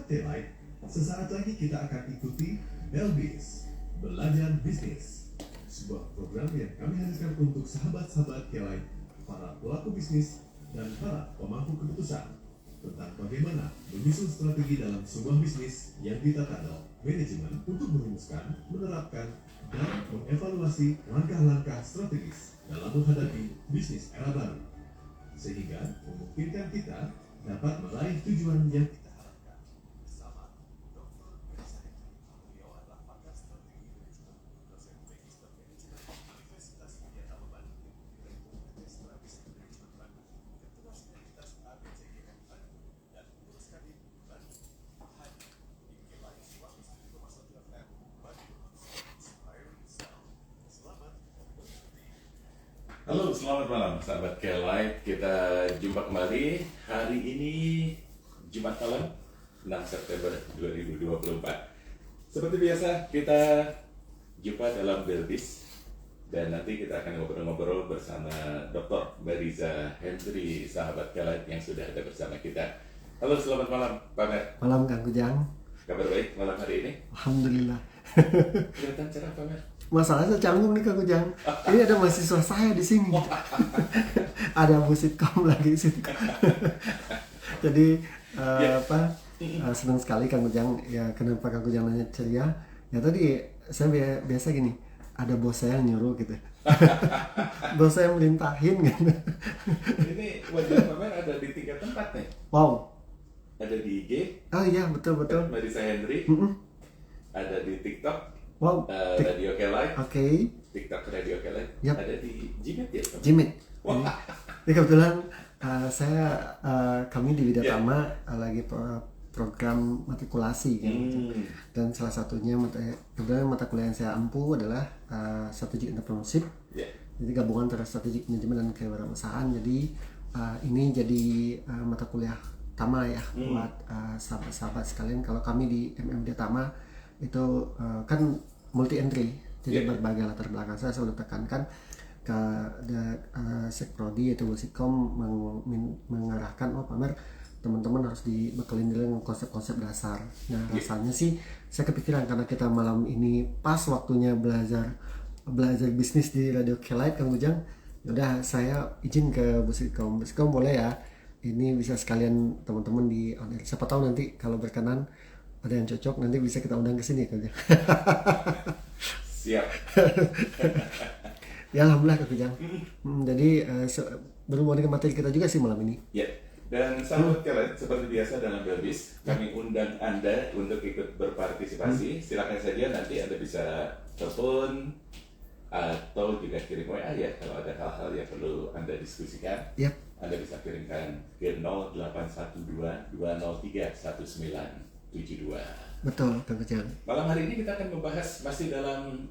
K-Light, sesaat lagi kita akan ikuti Belbis, Belajar Bisnis, sebuah program yang kami hadirkan untuk sahabat-sahabat K-Light, para pelaku bisnis, dan para pemangku keputusan tentang bagaimana menyusun strategi dalam sebuah bisnis yang ditata dalam manajemen untuk merumuskan, menerapkan, dan mengevaluasi langkah-langkah strategis dalam menghadapi bisnis era baru, sehingga memungkinkan kita dapat meraih tujuan yang kita harapkan. Bersama Dr. Melisa Hendri, beliau adalah pakar strategi manajemen, dosen magister manajemen Universitas Mulyana Bandung, Direktur PT Strategis Manajemen Bandung, Ketua Sinergitas ABCGM Bandung, dan pengurus Kadin Bandung. Hanya di K-Light 107,1 FM Bandung, Inspiring Sound. Selamat mengikuti. Halo, selamat malam sahabat K-Light. Kita jumpa kembali hari ini Jumat malam 6 September 2024. Seperti biasa kita jumpa dalam Belbis dan nanti kita akan ngobrol-ngobrol bersama Dr. Melisa Hendri, sahabat K-Light yang sudah ada bersama kita. Halo, selamat malam Pak Mer. Malam Kang Kujang. Kabar baik malam hari ini? Alhamdulillah. Kelihatan cerah Pak Mer. Masalahnya saya canggung nih Kang Kujang. Ini ada mahasiswa saya di sini. Ada Musitkom lagi di situ. Jadi senang sekali Kang Kujang. Ya kenapa Kang Kujang nanya ceria? Ya tadi saya biasa gini. Ada bos saya yang nyuruh gitu. Bos saya merintahin gitu. Ini wajah Pak Mer ada di 3 tempat nih. Wow. Ada di IG. Oh iya betul. Melisa Hendri. Ada di TikTok. Wow. Radio K-Light. Oke. TikTok Radio K-Light. Yap. Ada di Jimit ya? Jimit. Wah. Ini kebetulan kami di Widatama lagi program matrikulasi kan. Dan salah satunya kebetulan mata kuliah yang saya ampu adalah Strategic Entrepreneurship. Jadi gabungan antara Strategic Management dan Kewirausahaan. Jadi ini jadi mata kuliah utama ya buat sahabat-sahabat sekalian. Kalau kami di MMD Tama itu kan multi entry, jadi berbagai latar belakang. Saya selalu tekankan ke Sekprodi yaitu Musitkom mengarahkan Pamer teman-teman harus dibekelin dulu dengan konsep-konsep dasar. Nah rasanya sih saya kepikiran karena kita malam ini pas waktunya belajar bisnis di Radio K-Light Kang Kujang. Udah saya izin ke Musitkom boleh ya. Ini bisa sekalian teman-teman di on air. Siapa tahu nanti kalau berkenan ada yang cocok nanti bisa kita undang ke sini Kang Kujang. Siap. Ya alhamdulillah Kang Kujang. Jadi berhubungan dengan materi kita juga sih malam ini. Ya. Dan sahabat K-Light seperti biasa dalam Belbis kami undang Anda untuk ikut berpartisipasi. Silakan saja nanti Anda bisa telepon atau juga kirim WA ya kalau ada hal-hal yang perlu Anda diskusikan. Yap. Anda bisa kirimkan ke 0812-203-1972. Betul Kang Kujang. Malam hari ini kita akan membahas masih dalam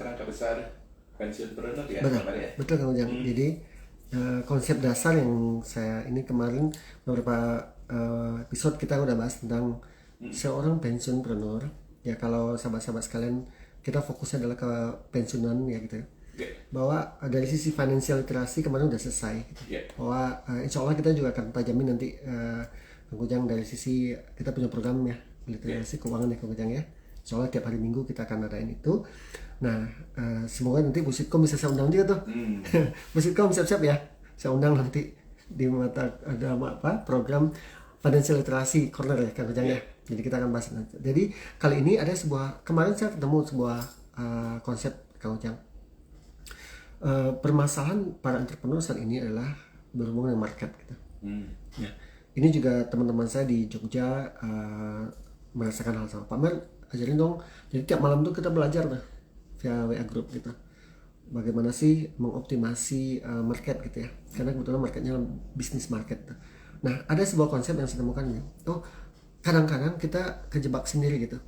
kerangka besar pensiunpreneur ya. Betul Kang Kujang. Jadi konsep dasar yang saya ini kemarin beberapa episode kita udah bahas tentang seorang pensiunpreneur. Ya kalau sahabat-sahabat sekalian kita fokusnya adalah ke pensiunan ya gitu. Bahwa dari sisi financial literasi kemarin udah selesai gitu. Bahwa insya Allah kita juga akan tajamin nanti Kang Kujang dari sisi kita punya program ya literasi keuangan ya Kang Kujang ya. Insya Allah tiap hari Minggu kita akan adain itu. Nah semoga nanti Musitkom bisa saya undang juga tuh. Musitkom siap-siap ya. Saya undang nanti di ada program financial literasi corner ya Kang Kujang ya. Jadi kita akan bahas nanti. Jadi kali ini ada kemarin saya ketemu sebuah konsep Kang Kujang. Permasalahan para entrepreneur saat ini adalah berhubungan dengan market gitu. Ya. Ini juga teman-teman saya di Jogja merasakan hal sama. Pak Mer, ajarin dong. Jadi tiap malam tuh kita belajar tuh via WA group gitu. Bagaimana sih mengoptimasi market gitu ya. Karena kebetulan marketnya bisnis market tuh. Nah, ada sebuah konsep yang saya temukan ya. Kadang-kadang kita kejebak sendiri gitu.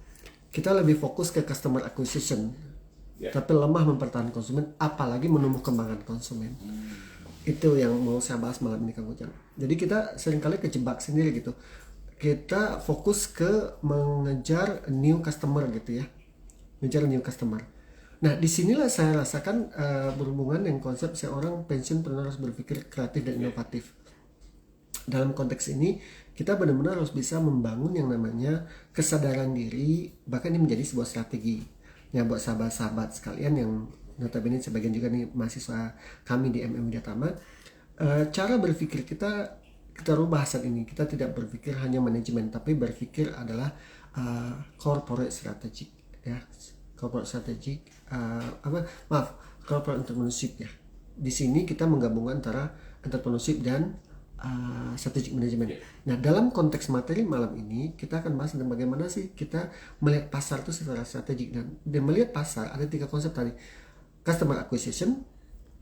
Kita lebih fokus ke customer acquisition. Tapi lemah mempertahankan konsumen, apalagi menumbuh kembangkan konsumen. Itu yang mau saya bahas malam ini Kang Kujang. Jadi kita seringkali kejebak sendiri gitu. Kita fokus ke mengejar new customer gitu ya. Mengejar new customer. Nah, disinilah saya rasakan berhubungan dengan konsep seorang pensiunpreneur harus berpikir kreatif dan inovatif. dalam konteks ini kita benar-benar harus bisa membangun yang namanya kesadaran diri, bahkan ini menjadi sebuah strategi. Ya buat sahabat-sahabat sekalian yang notabene sebagian juga nih mahasiswa kami di MM Widyatama, cara berpikir kita rubah saat ini. Kita tidak berpikir hanya manajemen, tapi berpikir adalah corporate strategic, ya corporate strategic, corporate entrepreneurship ya. Di sini kita menggabungkan antara entrepreneurship dan strategic management. Nah, dalam konteks materi malam ini kita akan bahas tentang bagaimana sih kita melihat pasar itu secara strategik, dan melihat pasar ada 3 konsep tadi: customer acquisition,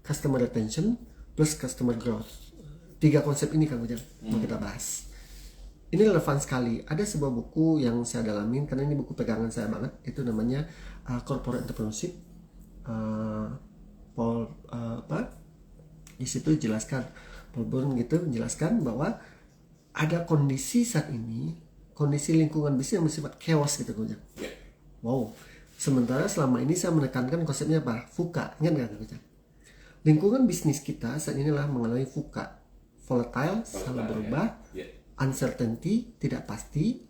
customer retention, plus customer growth. 3 konsep ini Kang Ujang mau kita bahas. Ini relevan sekali. Ada sebuah buku yang saya dalamin karena ini buku pegangan saya banget. Itu namanya Corporate Entrepreneurship. Di situ jelaskan, Paul Brown gitu menjelaskan bahwa ada kondisi saat ini, kondisi lingkungan bisnis yang bersifat chaos gitu Kang Ujang. Wow. Sementara selama ini saya menekankan konsepnya apa? VUCA. Ingat nggak Kang Ujang? Lingkungan bisnis kita saat ini adalah mengalami VUCA. Volatile, selalu berubah, uncertainty, tidak pasti,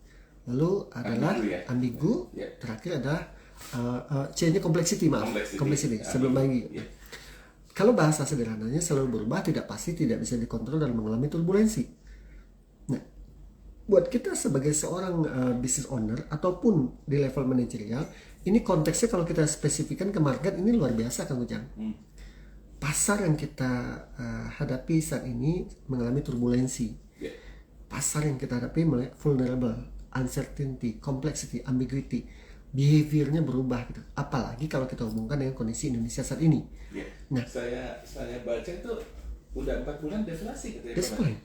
lalu adalah ambigu, terakhir adalah C-nya complexity, complexity. Sebelum lagi, kalau bahasa sederhananya selalu berubah, tidak pasti, tidak bisa dikontrol dan mengalami turbulensi. Nah, buat kita sebagai seorang business owner ataupun di level manajerial, ini konteksnya kalau kita spesifikkan ke market ini luar biasa Kang Ujang. Pasar yang kita hadapi saat ini mengalami turbulensi. Pasar yang kita hadapi vulnerable, uncertainty, complexity, ambiguity, behaviornya berubah gitu. Apalagi kalau kita hubungkan dengan kondisi Indonesia saat ini. Nah, saya baca itu udah 4 bulan deflasi katanya. Deflasi.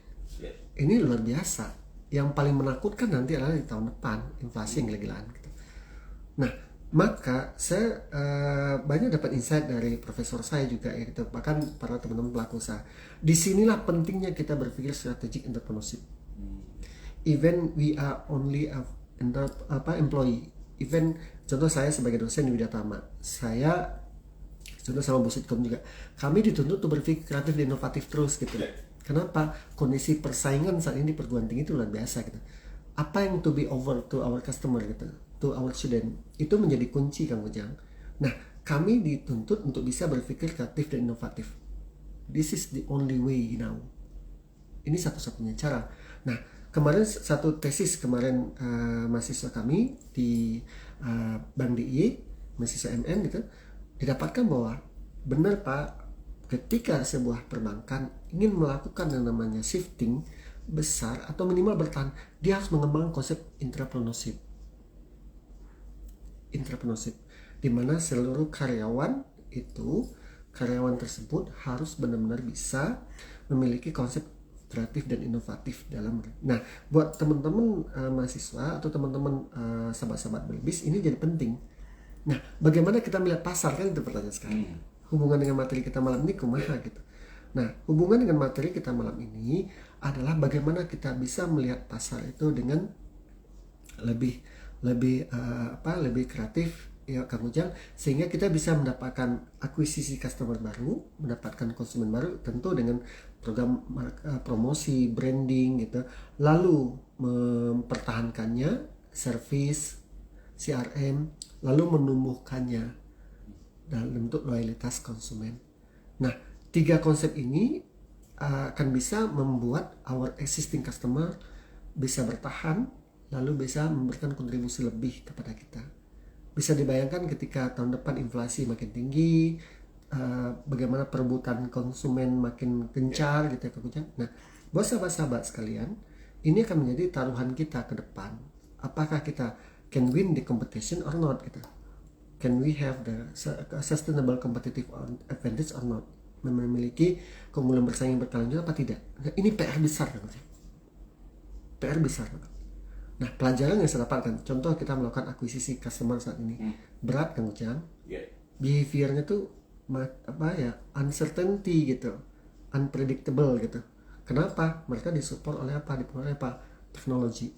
Ini luar biasa. Yang paling menakutkan nanti adalah di tahun depan inflasi yang gila-gilaan gitu. Nah, maka saya banyak dapat insight dari profesor saya juga ya gitu, bahkan para teman-teman pelaku usaha. Disinilah pentingnya kita berpikir strategic entrepreneurship. Even we are only employee. Even contoh saya sebagai dosen di Widyatama, saya contoh sama Bositkom juga, kami dituntut untuk berpikir kreatif dan inovatif terus gitu. Kenapa? Kondisi persaingan saat ini perguruan tinggi itu luar biasa gitu. Apa yang to be over to our customer gitu, to our student, itu menjadi kunci Kang Ujang. Nah, kami dituntut untuk bisa berpikir kreatif dan inovatif. This is the only way now. Ini satu-satunya cara. Nah, kemarin satu tesis mahasiswa kami di Bank DIY, mahasiswa MN gitu, didapatkan bahwa benar Pak, ketika sebuah perbankan ingin melakukan yang namanya shifting besar atau minimal bertahan, dia harus mengembangkan konsep entrepreneurship, di mana seluruh karyawan tersebut harus benar-benar bisa memiliki konsep kreatif dan inovatif dalam. Nah, buat teman-teman mahasiswa atau teman-teman sahabat-sahabat Belbis, ini jadi penting. Nah, bagaimana kita melihat pasar, kan itu pertanyaan sekarang. Hubungan dengan materi kita malam ini kumaha gitu. Nah, hubungan dengan materi kita malam ini adalah bagaimana kita bisa melihat pasar itu dengan lebih kreatif ya Kang Ujang, sehingga kita bisa mendapatkan akuisisi customer baru, mendapatkan konsumen baru, tentu dengan program promosi, branding gitu, lalu mempertahankannya, service, CRM, lalu menumbuhkannya dalam bentuk loyalitas konsumen. Nah, 3 konsep ini akan bisa membuat our existing customer bisa bertahan, lalu bisa memberikan kontribusi lebih kepada kita. Bisa dibayangkan ketika tahun depan inflasi makin tinggi, bagaimana perebutan konsumen makin gencar gitu ya Kang Ujang. Nah, buat sahabat-sahabat sekalian, ini akan menjadi taruhan kita ke depan. Apakah kita can win the competition or not gitu. Can we have the sustainable competitive advantage or not? Memiliki keunggulan bersaing yang berkelanjutan apa tidak? Nah, ini PR besar Kang Ujang. PR besar. Nah, pelajaran yang saya dapatkan, contoh kita melakukan akuisisi customer saat ini, berat Kang Ujang. Behaviornya tuh uncertainty gitu, unpredictable gitu. Kenapa? Mereka disupport oleh apa? Dipengaruhi apa? Teknologi.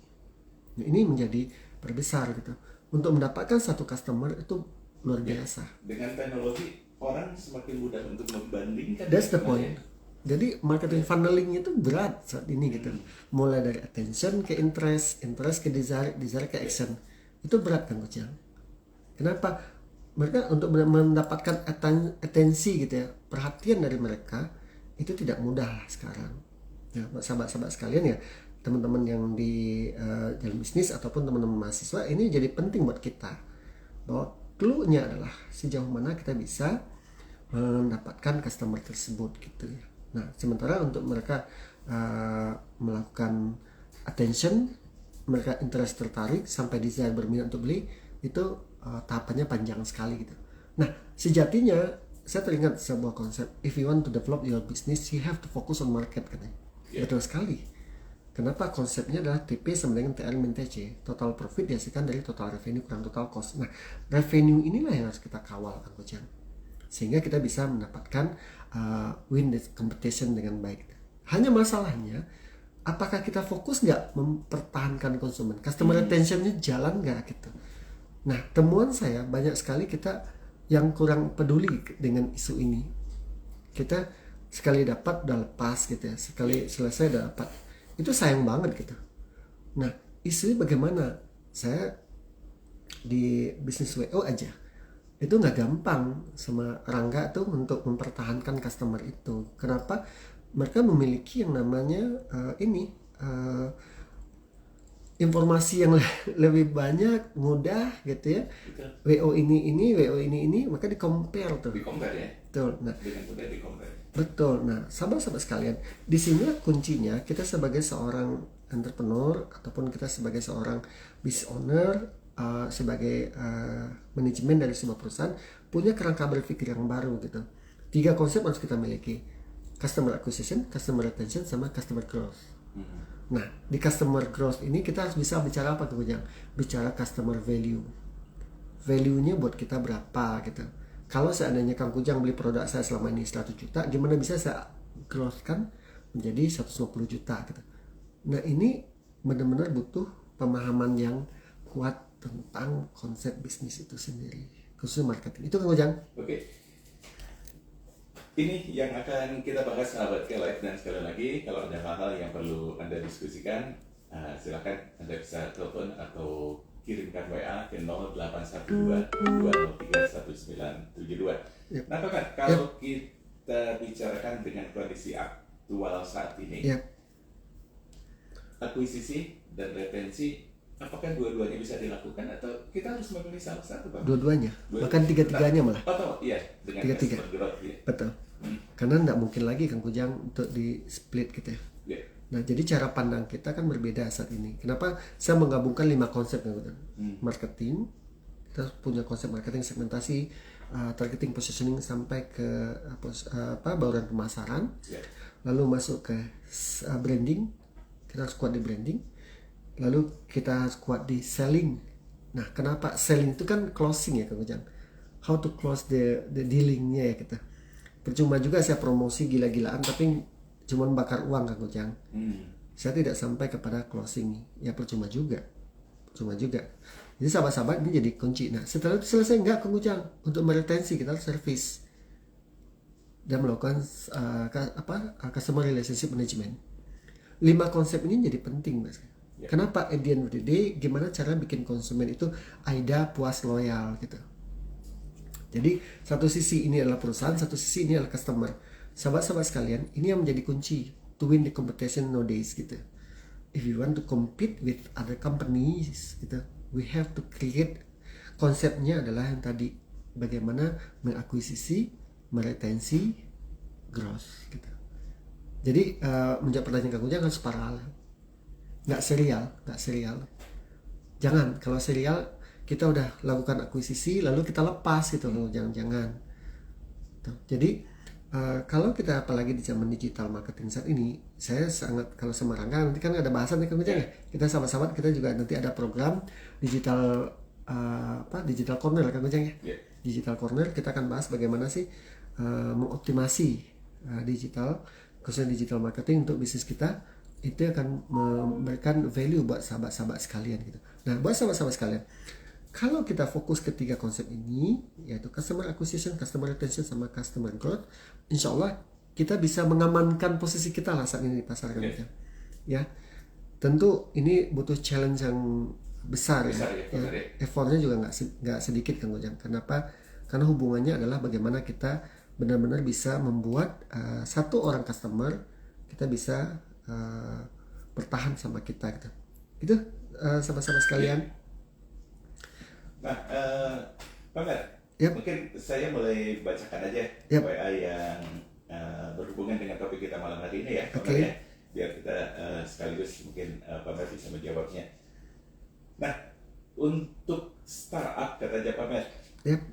Nah, ini menjadi perbesar gitu. Untuk mendapatkan satu customer itu luar biasa. Dengan teknologi, orang semakin mudah untuk membandingkan. That's the point. Jadi marketing funneling itu berat saat ini gitu. Mulai dari attention ke interest, interest ke desire, desire ke action. Itu berat kan Coach Yang. Kenapa? Mereka untuk mendapatkan atensi gitu ya, perhatian dari mereka itu tidak mudah sekarang. Ya, sahabat-sahabat sekalian ya, teman-teman yang di jalan bisnis ataupun teman-teman mahasiswa, ini jadi penting buat kita. Bahwa clue-nya adalah sejauh mana kita bisa mendapatkan customer tersebut gitu ya. Nah, sementara untuk mereka melakukan attention, mereka interest tertarik sampai desire berminat untuk beli, itu tahapannya panjang sekali gitu. Nah, sejatinya saya teringat sebuah konsep, if you want to develop your business, you have to focus on market katanya. Betul sekali. Kenapa? Konsepnya adalah TP sama dengan TR min TC, total profit dihasilkan dari total revenue kurang total cost. Nah, revenue inilah yang harus kita kawal kan Coach Yang, sehingga kita bisa mendapatkan win the competition dengan baik. Hanya masalahnya, apakah kita fokus nggak mempertahankan konsumen, customer retentionnya jalan nggak gitu. Nah, temuan saya banyak sekali kita yang kurang peduli dengan isu ini. Kita sekali dapat udah lepas gitu ya, sekali selesai udah dapat, itu sayang banget gitu. Nah, isu bagaimana? Saya di bisnis WO aja itu nggak gampang sama Rangga tuh untuk mempertahankan customer itu. Kenapa? Mereka memiliki yang namanya informasi yang lebih banyak, mudah gitu ya. WO ini, WO ini, maka di-compare tuh. Di-compare ya? Betul. Nah, dengan mudah di-compare. Betul. Nah, sahabat-sahabat sekalian, di sinilah kuncinya kita sebagai seorang entrepreneur ataupun kita sebagai seorang business owner, sebagai manajemen dari sebuah perusahaan, punya kerangka berpikir yang baru gitu. 3 konsep harus kita miliki: customer acquisition, customer retention, sama customer growth. Nah, di customer growth ini kita harus bisa bicara apa tuh Bang? Bicara customer value. Value-nya buat kita berapa gitu. Kalau seandainya Kang Kujang beli produk saya selama ini 100 juta, gimana bisa saya growth-kan menjadi 150 juta gitu. Nah, ini benar-benar butuh pemahaman yang kuat tentang konsep bisnis itu sendiri, khususnya marketing. Itu Kang Kujang. Oke. Ini yang akan kita bahas sahabat K-Life, dan sekali lagi kalau ada hal-hal yang perlu Anda diskusikan, silakan Anda bisa telepon atau kirimkan WA ke 0812 203 1972. Yep. Nah Pak, kalau kita bicarakan dengan kondisi aktual saat ini, akuisisi dan retensi, apakah dua-duanya bisa dilakukan atau kita harus memilih salah satu, Pak? Dua-duanya, bahkan tiga-tiganya malah. Atau iya, dengan Tiga-tiga. customer growth ya. Betul. Karena nggak mungkin lagi Kang Kujang untuk di split gitu ya. Yeah. Nah, jadi cara pandang kita kan berbeda saat ini. Kenapa saya menggabungkan 5 konsep Kang Kujang? Marketing, kita punya konsep marketing segmentasi, targeting, positioning sampai ke bauran pemasaran. Yeah. Lalu masuk ke branding, kita harus kuat di branding. Lalu kita harus kuat di selling. Nah, kenapa selling itu kan closing ya Kang Kujang? How to close the dealingnya ya kita. Percuma juga saya promosi gila-gilaan tapi cuma bakar uang Kang Kujang. Saya tidak sampai kepada closing. Ya percuma juga. Jadi sahabat-sahabat ini jadi kunci. Nah, setelah itu selesai enggak Kang Kujang? Untuk meretensi kita harus service dan melakukan customer relationship management. 5 konsep ini jadi penting Mas. Kenapa? At the end of the day, gimana cara bikin konsumen itu AIDA puas, loyal gitu. Jadi satu sisi ini adalah perusahaan, satu sisi ini adalah customer. Sahabat-sahabat sekalian, ini yang menjadi kunci to win the competition nowadays gitu. If you want to compete with other companies gitu, we have to create, konsepnya adalah yang tadi, bagaimana mengakuisisi, meretensi, growth gitu. Jadi menjawab pertanyaan Kang Kujang harus paralel, nggak serial. Jangan, kalau serial kita udah lakukan akuisisi lalu kita lepas gitu loh, jangan. Jadi kalau kita apalagi di zaman digital marketing saat ini, saya sangat, kalau sama Rangga nanti kan ada bahasan nih Kang Kujang ya. Kita sahabat-sahabat kita juga nanti ada program digital digital corner Kang Kujang ya. Digital corner kita akan bahas bagaimana sih mengoptimasi digital, khususnya digital marketing untuk bisnis kita. Itu akan memberikan value buat sahabat-sahabat sekalian gitu. Nah, buat sahabat-sahabat sekalian, kalau kita fokus ke 3 konsep ini, yaitu customer acquisition, customer retention, sama customer growth, insya Allah kita bisa mengamankan posisi kita lah saat ini di pasar Kang Ujang. Ya, tentu ini butuh challenge yang besar ya. Effortnya juga nggak sedikit Kang Ujang. Kenapa? Karena hubungannya adalah bagaimana kita benar-benar bisa membuat satu orang customer kita bisa bertahan sama kita gitu. Itu sahabat-sahabat sekalian. Nah, Pak Mer, mungkin saya mulai bacakan aja WA yang berhubungan dengan topik kita malam hari ini ya, Pak Mer ya, biar kita sekaligus mungkin Pak Mer bisa menjawabnya. Nah, untuk startup katanya Pak Mer,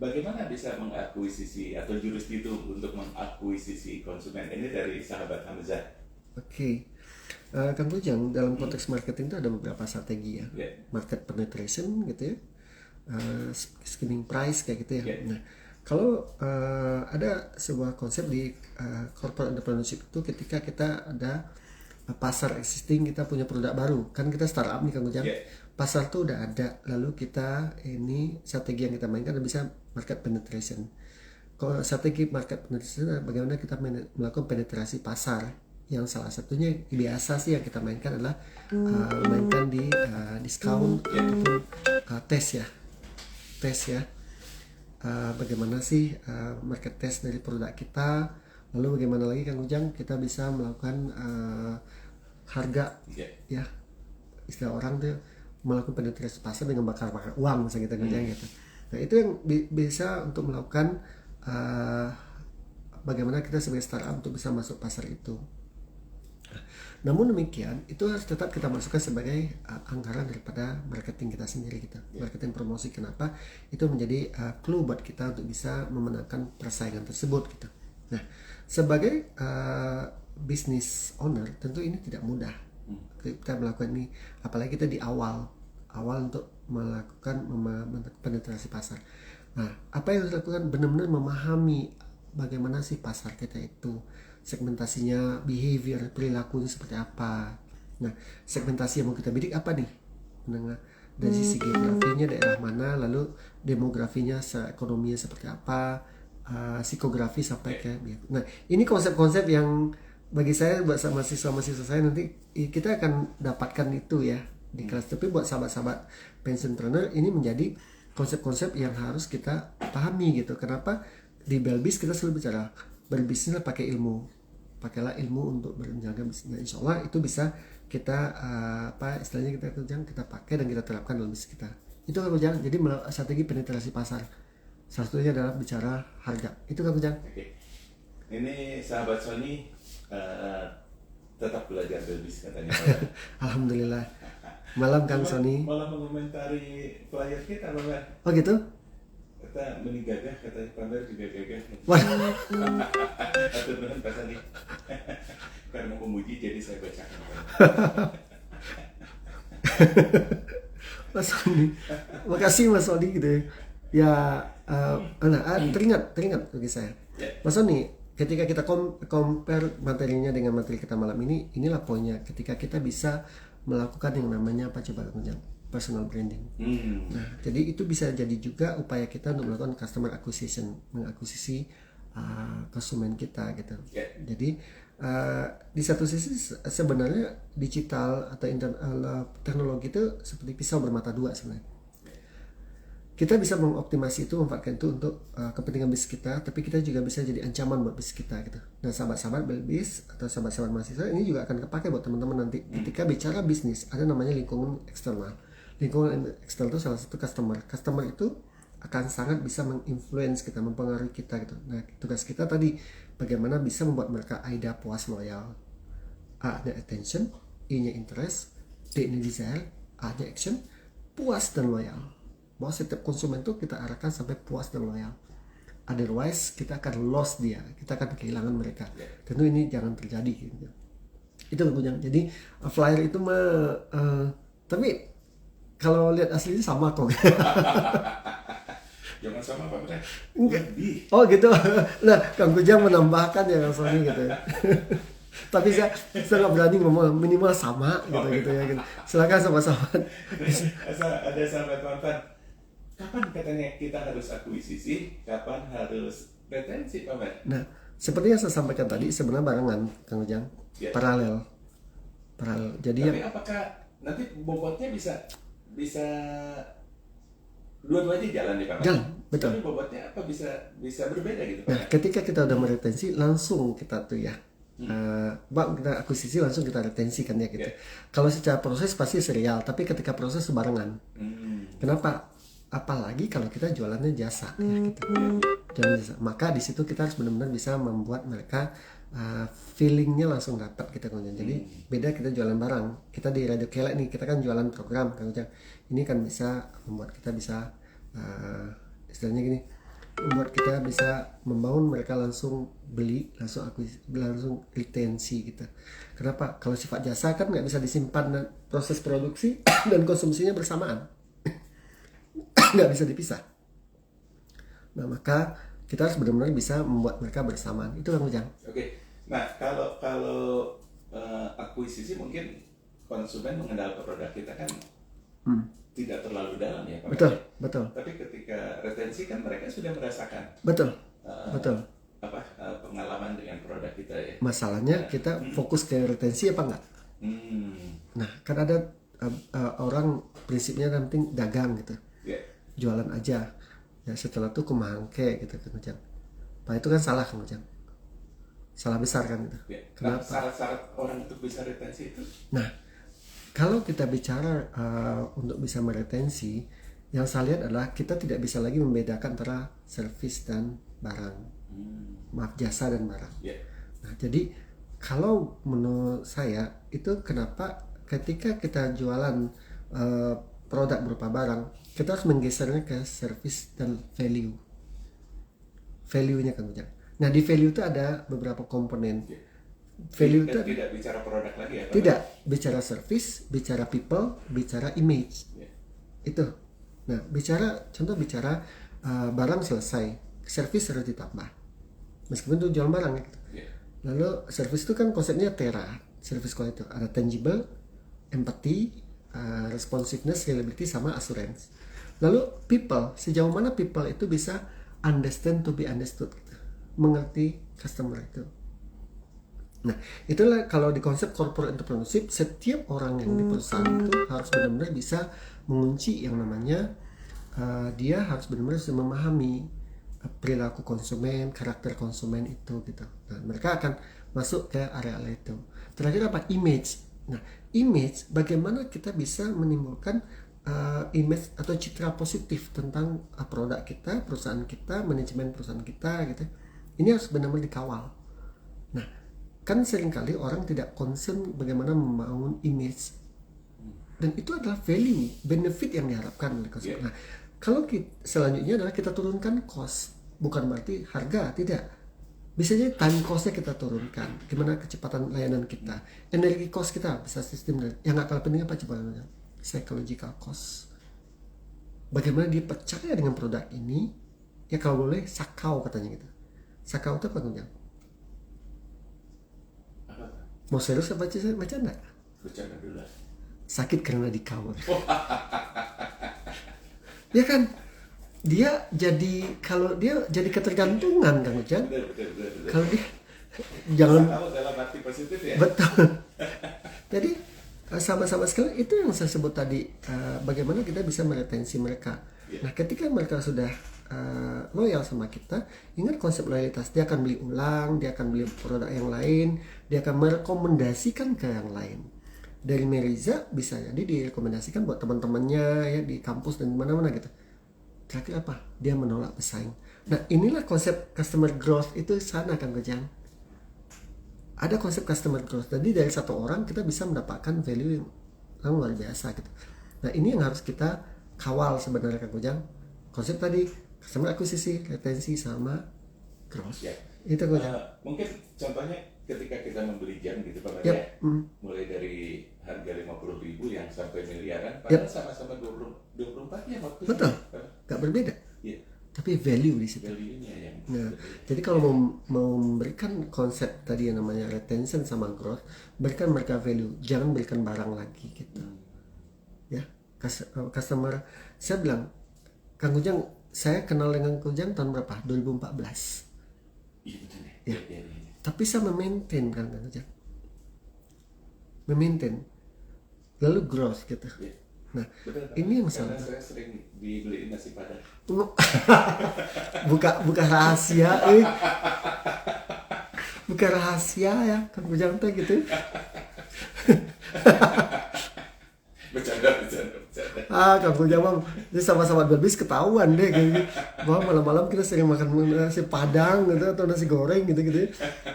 bagaimana bisa mengakuisisi atau jurus itu untuk mengakuisisi konsumen? Ini dari sahabat Hamzah. Kang Ujang, dalam konteks marketing itu ada beberapa strategi ya. Market penetration gitu ya, skimming price kayak gitu ya. Nah, kalau ada sebuah konsep di corporate entrepreneurship itu ketika kita ada pasar existing, kita punya produk baru, kan kita startup nih Kang Ujang. Pasar tuh udah ada, lalu kita ini strategi yang kita mainkan bisa market penetration. Kalau strategi market penetration bagaimana kita melakukan penetrasi pasar, yang salah satunya biasa sih yang kita mainkan adalah mainkan di diskon ataupun tes ya. Bagaimana sih market test dari produk kita, lalu bagaimana lagi Kang Ujang kita bisa melakukan harga ya, istilah orang tuh melakukan penetrasi pasar dengan bakar uang misalnya gitu gitu. Nah itu yang bisa untuk melakukan bagaimana kita sebagai startup untuk bisa masuk pasar itu. Namun demikian itu harus tetap kita masukkan sebagai anggaran daripada marketing kita sendiri gitu. Marketing promosi, kenapa? Itu menjadi clue buat kita untuk bisa memenangkan persaingan tersebut gitu. Nah, sebagai business owner tentu ini tidak mudah kita melakukan ini, apalagi kita di awal untuk melakukan penetrasi pasar. Nah, apa yang harus dilakukan? Benar-benar memahami bagaimana sih pasar kita itu, segmentasinya, behavior, perilakunya seperti apa. Nah, segmentasi yang mau kita bidik apa nih? Menengah dari sisi geografinya daerah mana, lalu demografinya, ekonominya seperti apa, psikografi sampai ke. Nah, ini konsep-konsep yang bagi saya buat mahasiswa saya nanti kita akan dapatkan itu ya di kelas. Tapi buat sahabat-sahabat pensionpreneur ini menjadi konsep-konsep yang harus kita pahami gitu. Kenapa di Belbis kita selalu bicara berbisnis pakai ilmu, pakailah ilmu untuk menjaga bisnisnya. Insya Allah itu bisa kita istilahnya kita pakai dan kita terapkan dalam bisnis kita. Itu kan Ujang. Jadi strategi penetrasi pasar salah satunya adalah bicara harga. Itu kan Ujang. Ini sahabat Sony tetap belajar Belbis katanya. Alhamdulillah. Malam Kang Sony. Malah mengomentari flyer kita Bang. Oh gitu? Kita menigagah, katanya Pamer juga gagah. Atau benar Pak Sony. Karena mau memuji jadi saya bacakan. Mas Sony, makasih Mas Sony gitu ya. Ya, teringat bagi saya. Mas Sony, ketika kita compare materinya dengan materi kita malam ini, inilah poinnya. Ketika kita bisa melakukan yang namanya apa coba Kang, personal branding. Nah, jadi itu bisa jadi juga upaya kita untuk melakukan customer acquisition, mengakuisisi konsumen kita gitu. Jadi di satu sisi sebenarnya digital atau teknologi itu seperti pisau bermata dua sebenarnya. Kita bisa mengoptimasi itu, memanfaatkan itu untuk kepentingan bisnis kita, tapi kita juga bisa jadi ancaman buat bisnis kita gitu. Nah, sahabat-sahabat Belbis atau sahabat-sahabat mahasiswa ini juga akan kepakai buat teman-teman nanti. Ketika bicara bisnis, ada namanya lingkungan eksternal. Lingkungan eksternal itu salah satu customer. Customer itu akan sangat bisa menginfluence kita, mempengaruhi kita gitu. Nah, tugas kita tadi bagaimana bisa membuat mereka A-nya puas, loyal, A-nya attention, I-nya interest, D-nya desire, A-nya action, puas dan loyal. Bahwa setiap konsumen itu kita arahkan sampai puas dan loyal. Otherwise kita akan lost dia, kita akan kehilangan mereka. Tentu ini jangan terjadi gitu. Itu yang jadi flyer itu tapi kalau lihat aslinya sama kok. Jangan sama Pak Bre. Enggak. Oh gitu. Nah, Kang Kujang menambahkan ya Kang Sony gitu ya. Tapi saya nggak berani ngomong, minimal sama gitu ya. Gitu. Silakan sahabat-sahabat. Ada sahabat mantan. Kapan katanya kita harus akuisisi, kapan harus retensi Pak Bre? Nah, Seperti yang saya sampaikan tadi, sebenarnya barengan, Kang Ujang, Ya. paralel. Jadi Tapi apakah nanti bobotnya bisa dua-duanya jalan nih Pak? Jalan, betul. Tapi bobotnya apa bisa berbeda gitu Pak? Nah, ketika kita udah meretensi, langsung kita tuh ya, Bang, kita akuisisi langsung kita retensi kan ya gitu. Yeah. Kalau secara proses pasti serial, tapi ketika proses barengan. Kenapa? Apalagi kalau kita jualannya jasa, ya gitu. Jualan jasa. Maka di situ kita harus benar-benar bisa membuat mereka feelingnya langsung dapat kita kan. Jadi beda kita jualan barang. Kita di Radio Kelek nih, kita kan jualan program kan. Ini kan bisa membuat kita bisa istilahnya gini, membuat kita bisa membangun mereka langsung beli, langsung retensi gitu. Kenapa? Kalau sifat jasa kan nggak bisa disimpan dan proses produksi dan konsumsinya bersamaan, nggak bisa dipisah. Nah maka kita harus benar-benar bisa membuat mereka bersamaan. Itu Kang Ujang. Oke. Nah kalau akuisisi mungkin konsumen mengenal produk kita kan tidak terlalu dalam ya Pak. Betul. Tapi ketika retensi kan mereka sudah merasakan. Betul. Pengalaman dengan produk kita ya. Masalahnya kita fokus ke retensi apa enggak? Nah kan ada orang prinsipnya yang penting dagang gitu. Yeah. Jualan aja. Ya setelah itu kumangke gitu Kang Ujang. Pak itu kan salah Kang Ujang. Salah besar kan gitu. Yeah. Kenapa? Nah, syarat-syarat orang untuk bisa retensi itu? Nah, kalau kita bicara untuk bisa meretensi, yang saya lihat adalah kita tidak bisa lagi membedakan antara servis dan barang. Maaf, jasa dan barang. Yeah. Nah, jadi kalau menurut saya itu kenapa ketika kita jualan produk berupa barang, kita harus menggesernya ke service dan value. Value-nya kan Ujang. Nah, di value itu ada beberapa komponen. Value itu tidak bicara produk lagi ya? Tidak, bicara service, bicara people, bicara image. Itu. Nah, contoh bicara barang selesai, service harus ditambah. Meskipun itu jual barang gitu. Lalu service itu kan konsepnya TERA. Service kalau itu ada tangible, empathy, responsiveness, reliability, sama assurance. Lalu people, sejauh mana people itu bisa understand to be understood gitu. Mengerti customer itu. Nah, itulah kalau di konsep corporate entrepreneurship, setiap orang yang di perusahaan itu harus benar-benar bisa mengunci yang namanya dia harus benar-benar bisa memahami perilaku konsumen, karakter konsumen itu gitu. Nah, mereka akan masuk ke area itu. Terakhir apa? Image. Nah, image bagaimana kita bisa menimbulkan image atau citra positif tentang produk kita, perusahaan kita, manajemen perusahaan kita gitu. Ini harus benar-benar dikawal. Nah, kan seringkali orang tidak concern bagaimana membangun image, dan itu adalah value, benefit yang diharapkan oleh konsumen. Nah, kalau selanjutnya adalah kita turunkan cost, bukan berarti harga, tidak. Bisa jadi time cost-nya kita turunkan, gimana kecepatan layanan kita, energi cost kita bisa sistem, yang nggak kalah penting apa coba namanya, psychological cost. Bagaimana dia percaya dengan produk ini, ya kalau boleh sakau katanya gitu. Sakau itu apa Ujang? Mau serius apa bercanda? Bercanda dulu lah. Sakit karena dikau. Ya kan? Dia jadi, kalau dia jadi ketergantungan Kang Ujang. Betul. Kalau dia jangan tahu dalam arti positif ya. Betul. Jadi sama-sama sekali itu yang saya sebut tadi, bagaimana kita bisa meretensi mereka. Nah, ketika mereka sudah loyal sama kita, ingat konsep loyalitas. Dia akan beli ulang, dia akan beli produk yang lain, dia akan merekomendasikan ke yang lain. Dari Meriza bisa jadi direkomendasikan buat teman-temannya ya di kampus dan mana-mana gitu. Terakhir apa? Dia menolak pesaing. Nah, inilah konsep customer growth itu sana Kang Ujang. Ada konsep customer growth. Jadi dari satu orang kita bisa mendapatkan value yang luar biasa gitu. Nah, ini yang harus kita kawal sebenarnya Kang Ujang. Konsep tadi customer akuisisi, retensi, sama growth. Ya. Itu Kang Ujang. Mungkin contohnya ketika kita membeli jam gitu Pak Yep. mulai dari harga 50.000 yang sampai miliaran, padahal sama-sama 24 ya waktu. Betul. Gak berbeda. Iya. Tapi value di situ. Value-nya yang Nah, jadi kalau mau memberikan konsep tadi yang namanya retention sama growth, berikan mereka value, jangan berikan barang lagi gitu. Ya, customer, saya bilang, Kang Ujang, saya kenal dengan Kang Ujang tahun berapa? 2014. Iya betul ya. ya. Tapi saya memaintain kan aja, memaintain lalu growth gitu. Nah, betul, ini yang karena salah. saya sering dibeliin nasi padang. buka rahasia, buka rahasia ya Kang Ujang teh gitu. Bercanda. Kang Ujang mah ini sama-sama Belbis ketahuan deh gitu. Bahwa malam-malam kita sering makan nasi padang gitu atau nasi goreng gitu.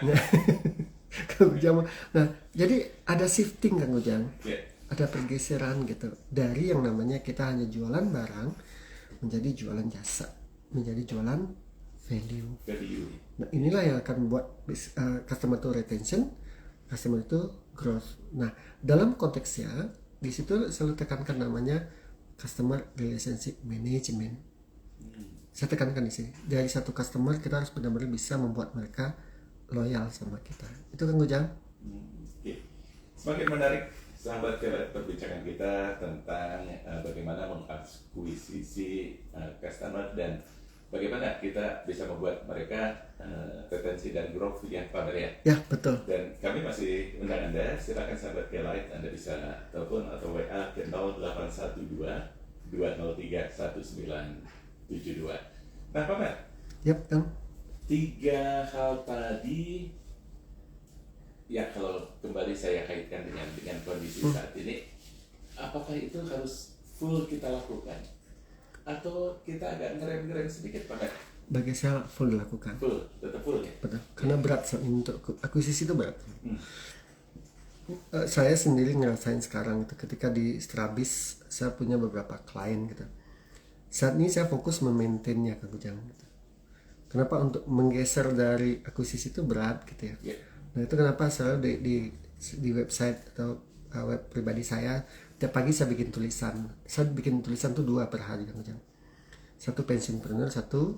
Nah, Kang Ujang mah. Nah, jadi ada shifting Kang Ujang. Ada pergeseran gitu dari yang namanya kita hanya jualan barang menjadi jualan jasa, menjadi jualan value. Nah, inilah yang akan buat customer itu retention, customer itu growth. Nah, dalam konteksnya di situ selalu tekankan namanya customer relationship management. Saya tekankan di sini, dari satu customer kita harus benar-benar bisa membuat mereka loyal sama kita. Itu kan Ujang? Semakin menarik sahabat perbincangan kita tentang bagaimana mengakuisisi customer dan bagaimana kita bisa membuat mereka retensi dan growth ya Pak Maria. Ya, betul. Dan kami masih undang Anda, silakan sahabat K-Lite, Anda bisa telepon atau WA ke 0812 203 1972. Nah Pak Mar, Yap, Kang. 3 hal tadi ya, kalau kembali saya kaitkan dengan kondisi saat ini, apakah itu harus full kita lakukan atau kita agak ngerem sedikit Pak? Bagi saya full dilakukan. Full, tetap full ya. Betul. Karena berat untuk akuisisi itu berat. Saya sendiri ngerasain sekarang itu ketika di Strabis saya punya beberapa klien gitu. Saat ini saya fokus memaintainnya Kang Ujang gitu. Kenapa untuk menggeser dari akuisisi itu berat gitu ya. Nah itu kenapa selalu di website atau web pribadi saya tiap pagi saya bikin tulisan. Saya bikin tulisan tuh 2 per hari Kang Ujang. Satu pensionpreneur, satu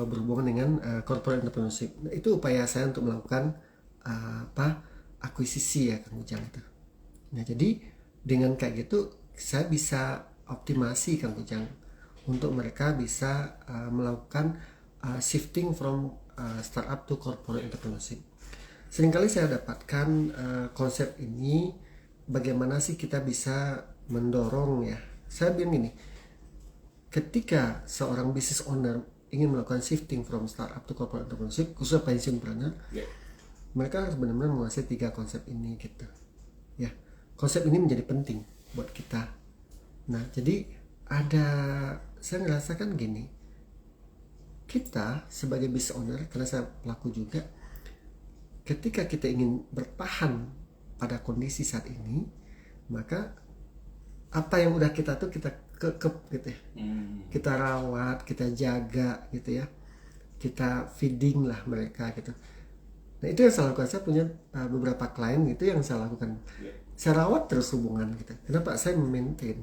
berhubungan dengan corporate entrepreneurship. Nah, itu upaya saya untuk melakukan akuisisi ya Kang Ujang itu. Nah jadi dengan kayak gitu saya bisa optimasi Kang Ujang untuk mereka bisa melakukan shifting from startup to corporate entrepreneurship. Seringkali saya dapatkan konsep ini, bagaimana sih kita bisa mendorong ya. Saya bilang gini, ketika seorang business owner ingin melakukan shifting from startup to corporate entrepreneurship, khususnya pensionpreneur, mereka harus benar-benar menguasai 3 konsep ini gitu. Ya, konsep ini menjadi penting buat kita. Nah, jadi saya ngerasakan gini, kita sebagai business owner, karena saya pelaku juga, ketika kita ingin bertahan pada kondisi saat ini, maka apa yang udah kita kekep gitu ya, kita rawat, kita jaga gitu ya, kita feeding lah mereka gitu. Nah itu yang saya lakukan. Saya punya beberapa klien gitu yang saya lakukan. Saya rawat terus hubungan gitu. Kenapa? Saya maintain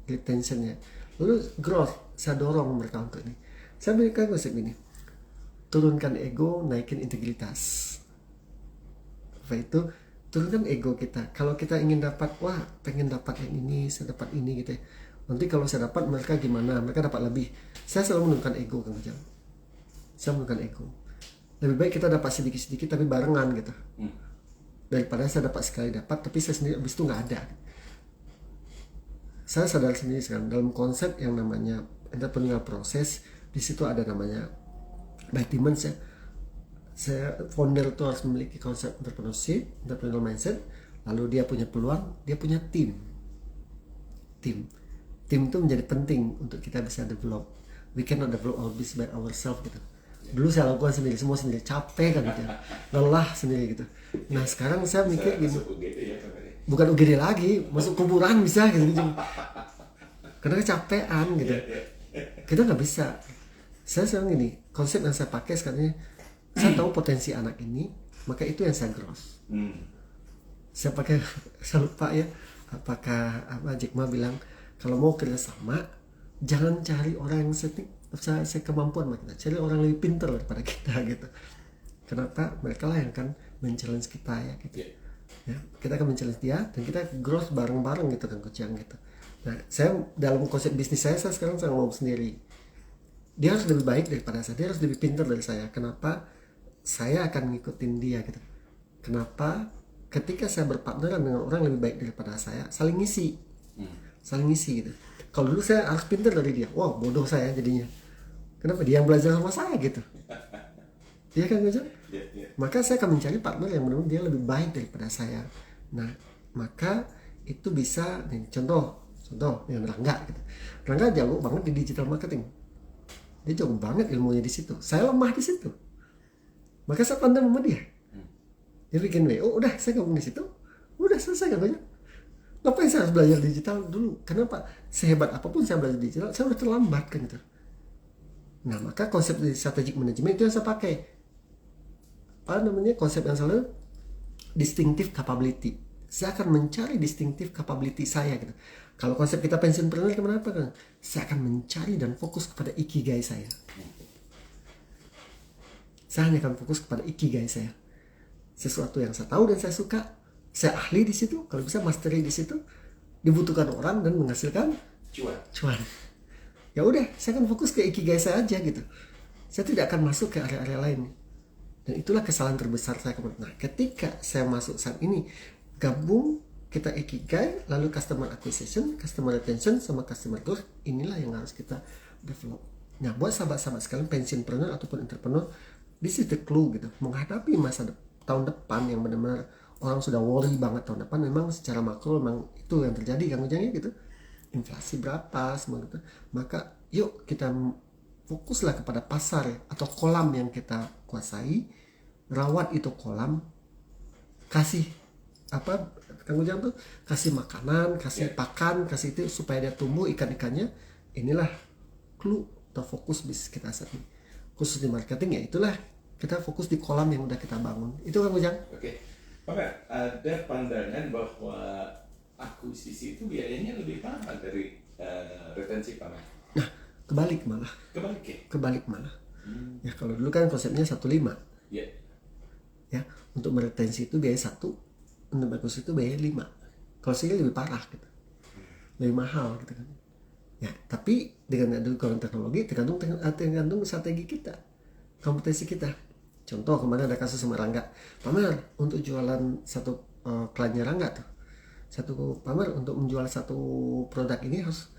retentionnya. Lalu growth, saya dorong mereka untuk ini. Saya berikan konsep ini, turunkan ego, naikin integritas. Apa itu? Turunkan ego kita. Kalau kita ingin dapat, pengen dapat yang ini, saya dapat ini gitu ya. Nanti kalau saya dapat, mereka gimana? Mereka dapat lebih. Saya selalu menurunkan ego Kang Ujang. Saya menurunkan ego. Lebih baik kita dapat sedikit-sedikit tapi barengan gitu. Daripada saya dapat sekali dapat, tapi saya sendiri abis itu nggak ada. Saya sadar sendiri sekarang dalam konsep yang namanya entrepreneurial proses, di situ ada namanya by Timmons ya. Saya founder itu harus memiliki konsep entrepreneurial mindset, lalu dia punya peluang, dia punya tim itu menjadi penting untuk kita bisa develop. We cannot develop our business by ourselves gitu. Dulu saya lakukan sendiri, semua sendiri, capek kan gitu, lelah sendiri gitu. Nah sekarang saya mikir gini, bukan UGD lagi, masuk kuburan bisa gitu, karena kecapean gitu. Kita nggak bisa. Saya sekarang gini, konsep yang saya pakai sekarang ini, saya tahu potensi anak ini, maka itu yang saya growth. Saya pakai, saya lupa ya, apakah Jack Ma bilang kalau mau kerjasama jangan cari orang yang saya kemampuan sama kita, cari orang lebih pintar daripada kita gitu. Kenapa? Mereka lah yang akan men-challenge kita ya gitu. Ya, kita akan men-challenge dia dan kita growth bareng-bareng gitu kan Kucing gitu. Nah, saya dalam konsep bisnis saya sekarang saya ngomong sendiri. dia harus lebih baik daripada saya, dia harus lebih pintar dari saya. Kenapa saya akan ngikutin dia gitu? Kenapa ketika saya berpartneran dengan orang lebih baik daripada saya, saling ngisi gitu. Kalau dulu saya harus pintar dari dia, wow bodoh saya jadinya. Kenapa dia yang belajar sama saya gitu? Iya kan Gojang? Maka saya akan mencari partner yang benar-benar dia lebih baik daripada saya. Nah, maka itu bisa nih, contoh yang Rangga gitu. Rangga jago banget di digital marketing. Dia jago banget ilmunya di situ. Saya lemah di situ. Maka saya tandem sama dia. Dia bikin WO, udah saya gabung di situ. Udah selesai kan Gojang. Ngapain saya harus belajar digital dulu? Kenapa? Sehebat apapun saya belajar digital, saya udah terlambat kan gitu. Nah, maka konsep strategic management itu yang saya pakai. Konsep yang selalu distinctive capability. Saya akan mencari distinctive capability saya gitu. Kalau konsep kita pensionpreneur kenapa kan? Saya akan mencari dan fokus kepada ikigai saya. Saya hanya akan fokus kepada ikigai saya. Sesuatu yang saya tahu dan saya suka, saya ahli di situ, kalau bisa mastery di situ, dibutuhkan orang dan menghasilkan cuan. Ya udah, saya akan fokus ke ikigai saya aja gitu. Saya tidak akan masuk ke area-area lain. Dan itulah kesalahan terbesar saya kemarin. Nah, ketika saya masuk saat ini, gabung kita ikigai, lalu customer acquisition, customer retention, sama customer growth, inilah yang harus kita develop. Nah, buat sahabat-sahabat sekalian, pensionpreneur ataupun entrepreneur, this is the clue gitu. Menghadapi tahun depan yang benar-benar orang sudah worry banget tahun depan, memang secara makro memang itu yang terjadi kan ujungnya gitu. Inflasi berapa, semua gitu. Maka yuk kita fokuslah kepada pasar atau kolam yang kita kuasai, rawat itu kolam, kasih Kang Ujang tuh kasih makanan, kasih pakan, kasih itu supaya dia tumbuh ikan-ikannya. Inilah clue atau fokus bisnis kita saat ini. Khusus di marketing ya itulah kita fokus di kolam yang udah kita bangun. Itu Kang Ujang. Oke. Pak, ada pandangan bahwa akuisisi itu biayanya lebih mahal dari retensi, Pak? Nah, kebalik malah. Kebalik malah. Ya kalau dulu kan konsepnya 1,5. Iya. Ya, untuk meretensi itu biaya 1, untuk bagus itu biaya 5. Kalau sini lebih parah gitu. Lebih mahal gitu kan. Ya, tapi dengan adanya teknologi tergantung strategi kita, kompetensi kita. Contoh kemarin ada kasus sama Rangga. Pamar untuk jualan satu kliennya Rangga tuh. Pamar untuk menjual satu produk ini harus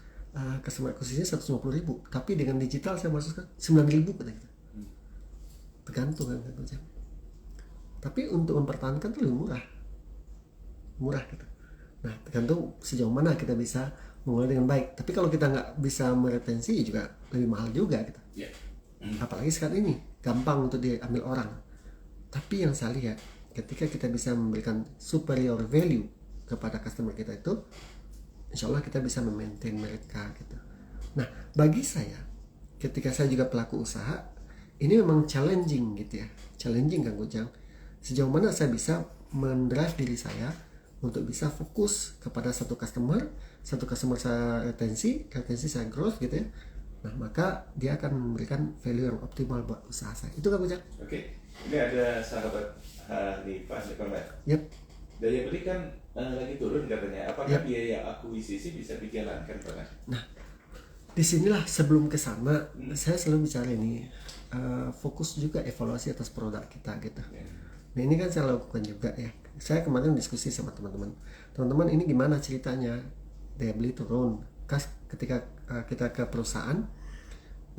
customer acquisition 150.000. Tapi dengan digital saya masukkan 9.000 kata gitu. Tergantung kan macam. Tapi untuk mempertahankan itu lebih murah gitu. Nah, tergantung sejauh mana kita bisa mengelola dengan baik. Tapi kalau kita nggak bisa meretensi juga lebih mahal juga gitu. Yeah. Apalagi sekarang ini gampang untuk diambil orang. Tapi yang saya lihat ketika kita bisa memberikan superior value kepada customer kita itu, insya Allah kita bisa memaintain mereka gitu. Nah, bagi saya ketika saya juga pelaku usaha, ini memang challenging gitu ya. Challenging Kang Ujang. Sejauh mana saya bisa mendrive diri saya untuk bisa fokus kepada satu customer saya retensi saya growth gitu ya. Nah, maka dia akan memberikan value yang optimal buat usaha saya. Itu Kang Ujang. Oke. Ini ada sahabat Hanifah di komen. Yep. Daya beli kan lagi turun katanya. Apakah biaya akuisisi bisa dijalankan, Pak? Nah, disinilah sebelum ke sana saya selalu bicara ini fokus juga evaluasi atas produk kita gitu. Nah, ini kan saya lakukan juga ya. Saya kemarin diskusi sama teman-teman ini gimana ceritanya daya beli turun. Ketika kita ke perusahaan,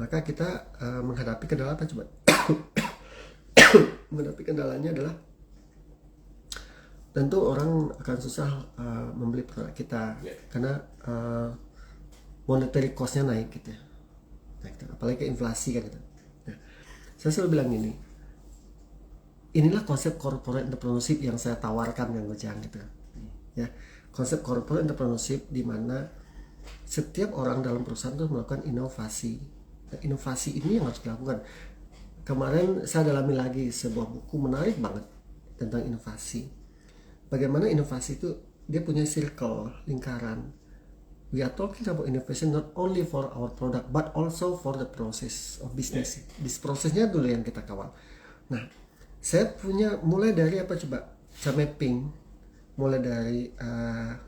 maka kita menghadapi kendala apa coba? Menghadapi kendalanya adalah tentu orang akan susah membeli produk kita karena monetary cost-nya naik gitu ya. Apalagi ke inflasi kan gitu. Nah, saya selalu bilang inilah konsep corporate entrepreneurship yang saya tawarkan yang Ujang gitu ya. Konsep corporate entrepreneurship di mana setiap orang dalam perusahaan itu melakukan inovasi. Nah, inovasi ini yang harus dilakukan. Kemarin saya dalami lagi sebuah buku menarik banget tentang inovasi. Bagaimana inovasi itu dia punya circle, lingkaran. We are talking about innovation not only for our product but also for the process of business. Bis prosesnya dulu yang kita kawal. Nah, saya punya mulai dari apa coba? Mapping, mulai dari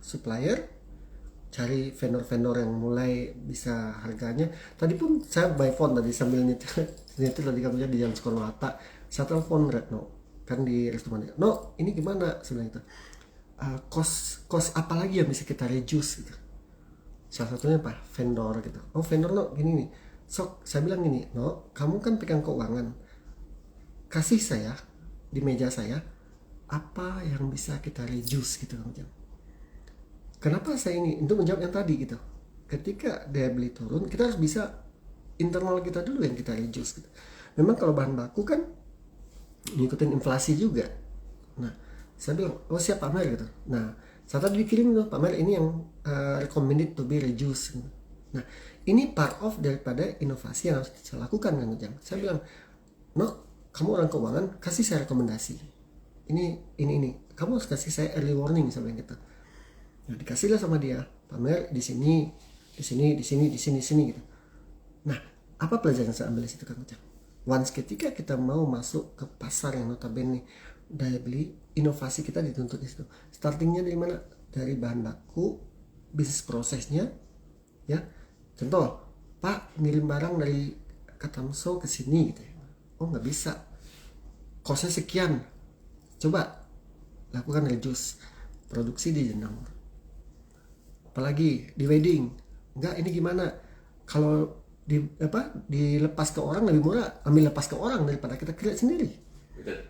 supplier, cari vendor-vendor yang mulai bisa harganya. Tadi pun saya by phone tadi sambil nyetir tadi kamu di Jalan Soekarno Hatta, saya telepon Retno kan di restoran. No, ini gimana sebenarnya itu? Cost apa lagi yang bisa kita reduce gitu. Salah satunya apa? Vendor gitu. Oh vendor no gini nih. So saya bilang gini, no kamu kan pegang keuangan, kasih saya di meja saya apa yang bisa kita reduce gitu kan. Kenapa saya ini untuk menjawab yang tadi gitu. Ketika daya beli turun, kita harus bisa internal kita dulu yang kita reduce gitu. Memang kalau bahan baku kan ngikutin inflasi juga. Nah, saya bilang, oh siap Pak Mer gitu. Nah, saya tadi dikirim tuh Pak Mer ini yang recommended to be reduced gitu. Nah, ini part of daripada inovasi yang harus saya lakukan kan Ujang. Saya bilang, no, kamu orang keuangan, kasih saya rekomendasi. Ini. Kamu harus kasih saya early warning sampai gitu. Nah, dikasihlah sama dia, Pak Mer di sini gitu. Nah, apa pelajaran yang saya ambil di situ Kang Ujang? Once ketika kita mau masuk ke pasar yang notabene daya beli, inovasi kita dituntut di situ. Startingnya dari mana? Dari bahan baku, bisnis prosesnya, ya. Contoh, Pak ngirim barang dari Katamso ke sini gitu. Oh nggak bisa, costnya sekian. Coba lakukan reduce, produksi di jenang. Apalagi di wedding, enggak ini gimana? Kalau dilepas ke orang lebih murah, ambil lepas ke orang daripada kita create sendiri. Betul.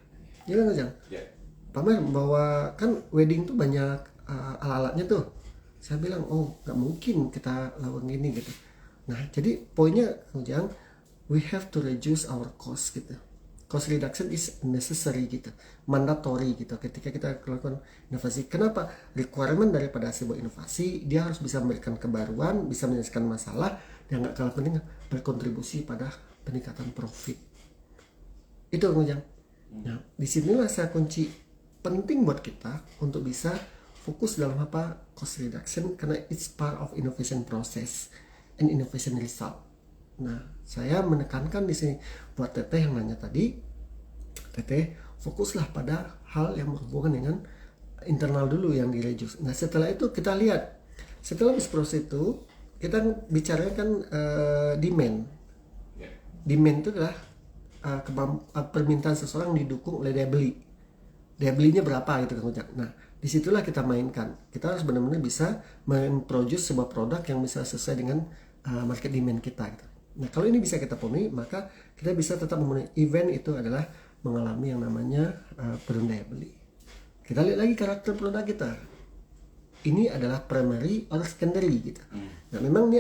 Iya kan Jang? Ya. Pak Mer bawa kan wedding tuh banyak alat-alatnya tuh. Saya bilang oh nggak mungkin kita lakukan gini gitu. Nah jadi poinnya Jang, we have to reduce our cost gitu. Cost reduction is necessary gitu, mandatory gitu ketika kita melakukan inovasi. Kenapa? Requirement daripada sebuah inovasi dia harus bisa memberikan kebaruan, bisa menyelesaikan masalah, yang nggak kalah penting berkontribusi pada peningkatan profit. Itu Ujang. Nah, disinilah saya kunci penting buat kita untuk bisa fokus dalam apa cost reduction karena it's part of innovation process and innovation result. Nah, saya menekankan di sini buat Teteh yang nanya tadi, Teteh fokuslah pada hal yang berhubungan dengan internal dulu yang di reduce. Nah, setelah itu kita lihat, setelah bisnis proses itu kita bicaranya kan demand. Demand itu adalah permintaan seseorang didukung oleh daya beli. Daya belinya berapa gitu kan. Nah, disitulah kita mainkan. Kita harus benar-benar bisa memproduce sebuah produk yang bisa sesuai dengan market demand kita gitu. Nah, kalau ini bisa kita penuhi, maka kita bisa tetap memenuhi. Event itu adalah mengalami yang namanya penurunan daya beli. Kita lihat lagi karakter produk kita. Ini adalah primary or secondary gitu. Nah, memang ini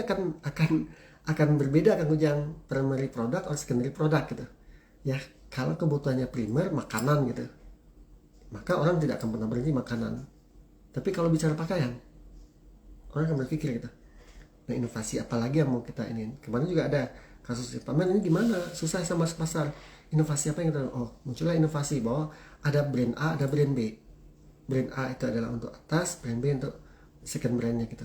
akan berbeda kan Ujang, primary product or secondary product gitu. Ya, kalau kebutuhannya primer makanan gitu, maka orang tidak akan pernah berhenti makanan. Tapi kalau bicara pakaian, orang akan berpikir gitu. Nah, inovasi apa lagi yang mau kita ini? Kemarin juga ada kasus Pak Mer ini gimana? Susah sama pasar. Inovasi apa yang kita? Oh, muncullah inovasi bahwa ada brand A, ada brand B. Brand A itu adalah untuk atas, brand B untuk second brandnya gitu.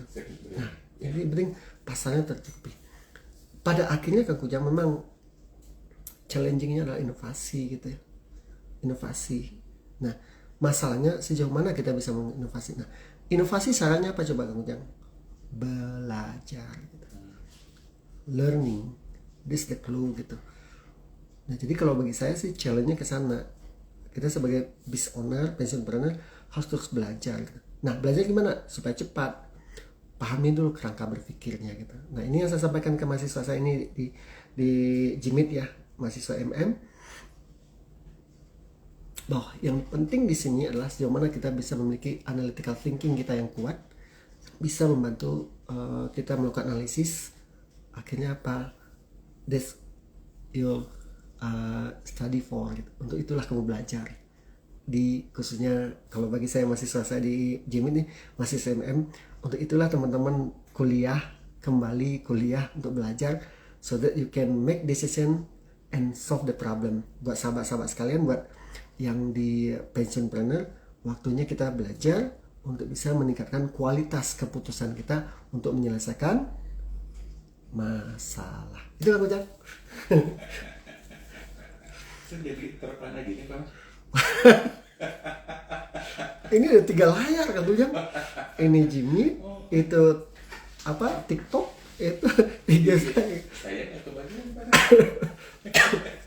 Nah, jadi penting pasarnya tercukupi. Pada akhirnya Kang Ujang memang challengingnya adalah inovasi gitu ya. Inovasi. Nah, masalahnya sejauh mana kita bisa menginovasi. Nah, inovasi sarannya apa coba Kang Ujang? Belajar gitu. Learning. This the clue gitu. Nah, jadi kalau bagi saya sih challenge-nya ke sana. Kita sebagai business owner, pensiunpreneur harus terus belajar gitu. Nah, belajar gimana? Supaya cepat. Pahami dulu kerangka berpikirnya gitu. Nah, ini yang saya sampaikan ke mahasiswa saya ini di Jimit ya, mahasiswa MM. Bahwa yang penting di sini adalah sejauh mana kita bisa memiliki analytical thinking kita yang kuat, bisa membantu kita melakukan analisis. Akhirnya apa? That's your study for gitu. Untuk itulah kamu belajar. Di khususnya kalau bagi saya mahasiswa saya di Jimit nih, mahasiswa MM, untuk itulah teman-teman kembali kuliah untuk belajar so that you can make decision and solve the problem. Buat sahabat-sahabat sekalian, buat yang di pensiunpreneur, waktunya kita belajar untuk bisa meningkatkan kualitas keputusan kita untuk menyelesaikan masalah. Itu kan Ujang? Jadi terpana gini Pak. Ini ada 3 layar kan Ujang. Ini Jimmy, itu apa TikTok itu IG saya. Saya nggak kebagian Pak.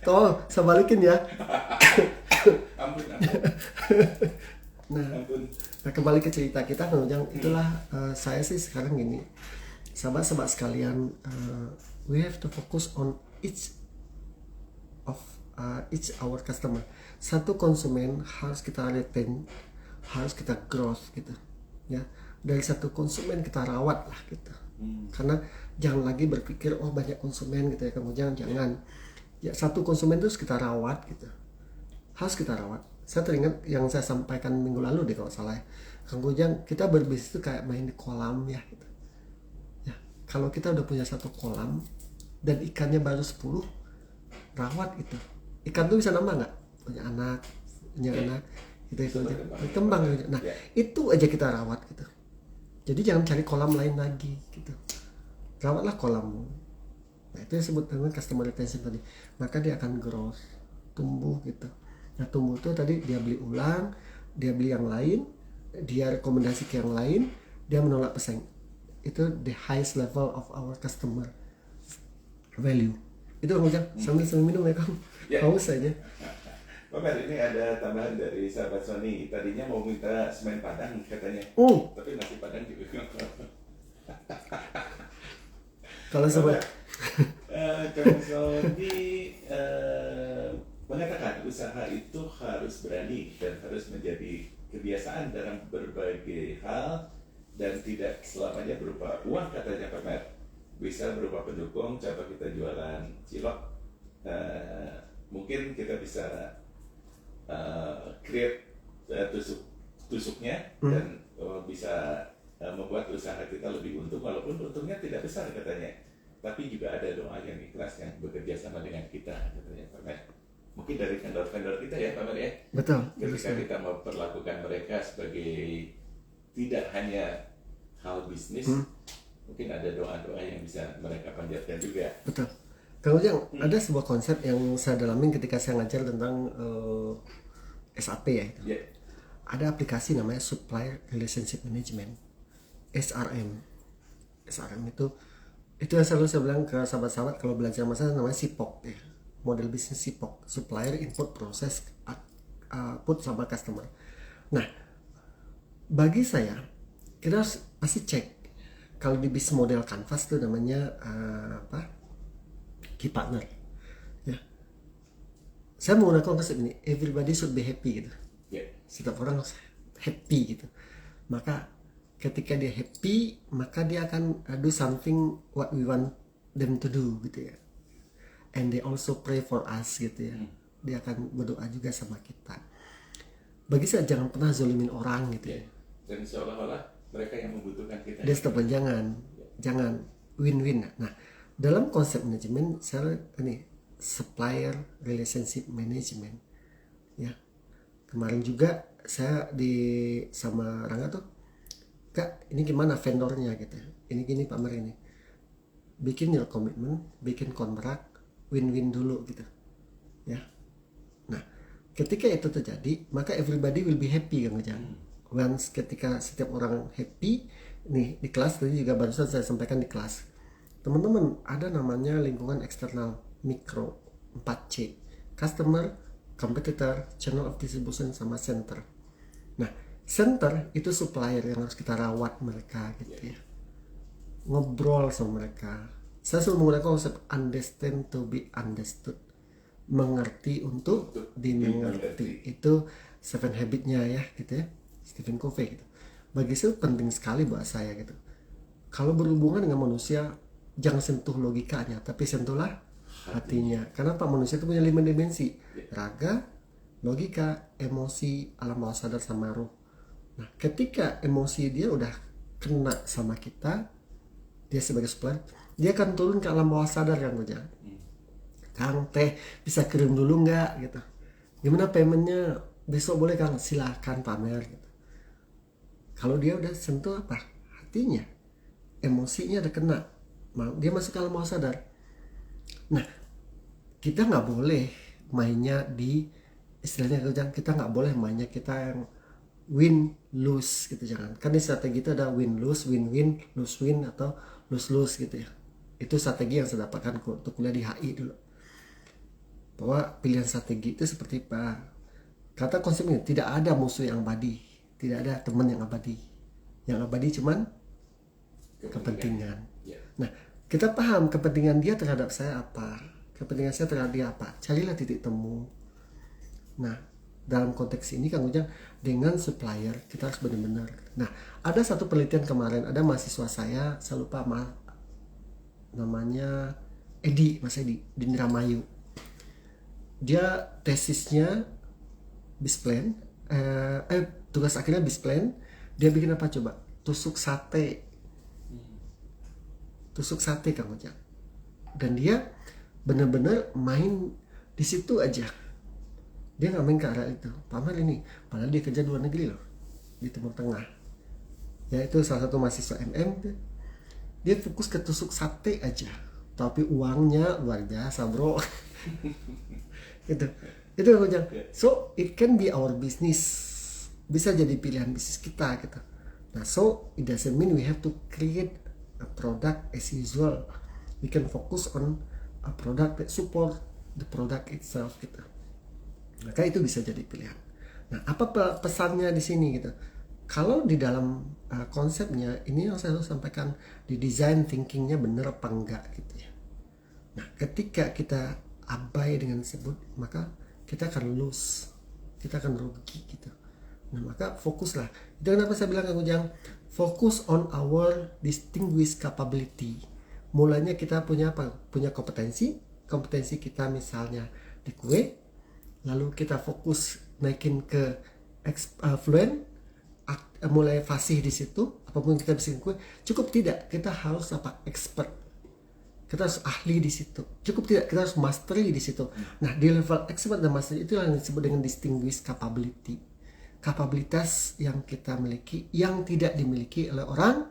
Tolong saya balikin ya. Ampun. Nah, Ampun. kembali ke cerita kita Kang Ujang. Itulah saya sih sekarang gini, sahabat-sahabat sekalian, we have to focus on each our customer. Satu konsumen harus kita retain, harus kita growth gitu ya. Dari satu konsumen kita rawat lah gitu. Karena jangan lagi berpikir oh banyak konsumen gitu ya Kang Ujang, jangan. Ya satu konsumen terus kita rawat gitu, harus kita rawat. Saya teringat yang saya sampaikan minggu lalu deh kalau salah ya. Kang Ujang, kita berbisnis itu kayak main di kolam ya gitu. Ya, kalau kita udah punya satu kolam dan ikannya baru 10, rawat itu. Ikan tuh bisa nambah nggak? Punya anak gitu aja. Berkembang gitu. Nah, itu aja kita rawat gitu. Jadi jangan cari kolam lain lagi gitu. Rawatlah kolammu. Nah, itu yang disebut dengan customer retention tadi. Maka dia akan growth, tumbuh gitu. Nah, tumbuh itu tadi dia beli ulang, dia beli yang lain, dia rekomendasi ke yang lain, dia menolak pesaing. Itu the highest level of our customer value. Itu Kang Ujang, sambil minum ya Kang. Haus aja. Pak Mer, ini ada tambahan dari sahabat Sony. Tadinya mau minta semen Padang katanya. Tapi nasi Padang juga. Kalau sobat Kang Sony mengatakan usaha itu harus berani dan harus menjadi kebiasaan dalam berbagai hal dan tidak selamanya berupa uang katanya Pak Mer. Bisa berupa pendukung, contoh kita jualan cilok, mungkin kita bisa create tusuknya dan bisa membuat usaha kita lebih untung walaupun untungnya tidak besar katanya, tapi juga ada doa yang ikhlas yang bekerja sama dengan kita katanya Pak Mer. Mungkin dari vendor-vendor kita ya Pak Mer ya. Betul. Ketika kita memperlakukan mereka sebagai tidak hanya hal bisnis, mungkin ada doa-doa yang bisa mereka panjatkan juga. Betul. Kang Ujang, ada sebuah konsep yang saya dalamin ketika saya ngajar tentang SAP ya itu. Yeah. Ada aplikasi namanya Supplier Relationship Management, SRM. SRM itu yang selalu saya bilang ke sahabat-sahabat kalau belajar masalah namanya SIPOC ya. Model bisnis SIPOC, Supplier Input Process Output sama Customer. Nah, bagi saya kita harus pasti cek kalau di bisnis model Canvas itu namanya key partner ya. Saya menggunakan konsep ini, everybody should be happy gitu. Setiap orang harus happy gitu. Maka ketika dia happy, maka dia akan do something what we want them to do gitu ya. And they also pray for us gitu ya. Dia akan berdoa juga sama kita. Bagi saya jangan pernah zolimin orang gitu ya. Dan seolah-olah mereka yang membutuhkan kita. Jangan win-win. Nah, dalam konsep manajemen saya ini supplier relationship management ya. Kemarin juga saya sama Rangga tuh, Kak, ini gimana vendornya gitu. Ini gini Pak Mer ini. Bikin your commitment, bikin kontrak, win-win dulu gitu. Ya. Nah, ketika itu terjadi, maka everybody will be happy Kang Ujang. Once ketika setiap orang happy, nih di kelas tadi juga barusan saya sampaikan di kelas. Teman-teman, ada namanya lingkungan eksternal mikro 4C. Customer, competitor, channel of distribution sama center. Nah, center itu supplier yang harus kita rawat mereka gitu ya. Ngobrol sama mereka. Saya selalu menggunakan konsep understand to be understood. Mengerti untuk dimengerti. Itu 7 habit-nya ya gitu ya. Stephen Covey gitu. Bagi saya penting sekali buat saya gitu. Kalau berhubungan dengan manusia, jangan sentuh logikanya, tapi sentuhlah hatinya. Karena Pak manusia itu punya 5 dimensi. Raga, logika, emosi, alam bawah sadar sama roh. Nah, ketika emosi dia udah kena sama kita, dia sebagai supplier, dia akan turun ke alam bawah sadar Kang Ujang. Kang teh bisa kirim dulu nggak gitu. Gimana paymentnya? Besok boleh Kang? Silahkan pamer gitu. Kalau dia udah sentuh apa? Hatinya, emosinya udah kena, dia masuk ke alam bawah sadar. Nah, kita nggak boleh mainnya di istilahnya kita nggak boleh mainnya kita yang win lose gitu, jangan. Kan di strategi itu ada win lose, win win, lose win atau lose lose gitu ya. Itu strategi yang saya dapatkan untuk kuliah di HI dulu. Bahwa pilihan strategi itu seperti apa? Kata konsepnya tidak ada musuh yang abadi, tidak ada teman yang abadi. Yang abadi cuman kepentingan. Ya. Nah, kita paham kepentingan dia terhadap saya apa, kepentingan saya terhadap dia apa. Carilah titik temu. Nah, dalam konteks ini Kang Ujang, dengan supplier kita harus benar-benar. Nah, ada satu penelitian kemarin, ada mahasiswa saya lupa namanya Mas Edi di Indramayu. Dia tesisnya bisplan, tugas akhirnya bisplan. Dia bikin apa coba? Tusuk sate Kang Ujang. Dan dia benar-benar main di situ aja. Dia nggak main ke arah itu. Pamer ini, padahal dia kerja di luar negeri loh, di Timur Tengah. Ya itu salah satu mahasiswa MM. Dia fokus ke tusuk sate aja, tapi uangnya luar biasa bro. Itu Kang Ujang. So it can be our business, bisa jadi pilihan bisnis kita gitu. Nah, so it doesn't mean we have to create a product as usual. We can focus on a product that support the product itself gitu. Maka itu bisa jadi pilihan. Nah, apa pesannya di sini gitu? Kalau di dalam konsepnya ini yang saya sampaikan, di design thinkingnya bener apa enggak gitu ya. Nah, ketika kita abai dengan sebut, maka kita akan lose, kita akan rugi gitu. Nah, maka fokuslah. Itu kenapa saya bilang Kang Ujang, focus on our distinguished capability. Mulanya kita punya apa? Punya kompetensi kita misalnya di kue, lalu kita fokus naikin ke fluent, mulai fasih di situ. Apapun kita bisa kue, cukup tidak kita harus expert, kita harus ahli di situ. Cukup tidak kita harus mastery di situ. Nah, di level expert dan mastery itu yang disebut dengan distinguished capability, kapabilitas yang kita miliki yang tidak dimiliki oleh orang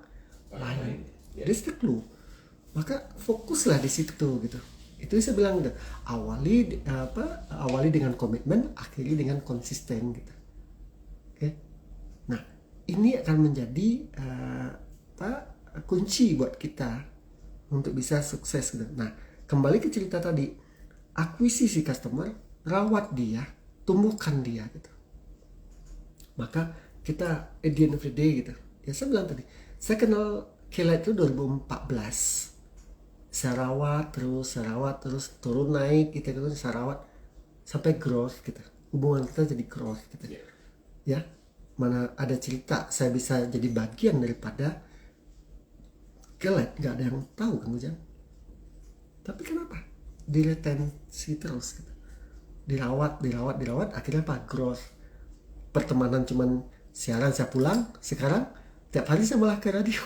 lain. That's the clue. Maka fokuslah di situ gitu. Itu saya bilang gitu. Awali dengan komitmen, akhiri dengan konsisten gitu. Oke. Nah, ini akan menjadi kunci buat kita untuk bisa sukses gitu. Nah, kembali ke cerita tadi, akuisisi customer, rawat dia, tumbuhkan dia gitu. Maka kita at the end of the day gitu. Ya saya bilang tadi, saya kenal Kelight itu 2014. Saya rawat terus turun naik kita gitu, saya rawat sampai growth gitu. Hubungan kita jadi growth gitu. Ya, mana ada cerita saya bisa jadi bagian daripada Kelight, nggak ada yang tahu Kang Ujang. Tapi kenapa? Diretensi terus gitu. Dirawat, akhirnya apa? Growth. Pertemanan cuman siaran saya pulang, sekarang tiap hari saya malah ke radio.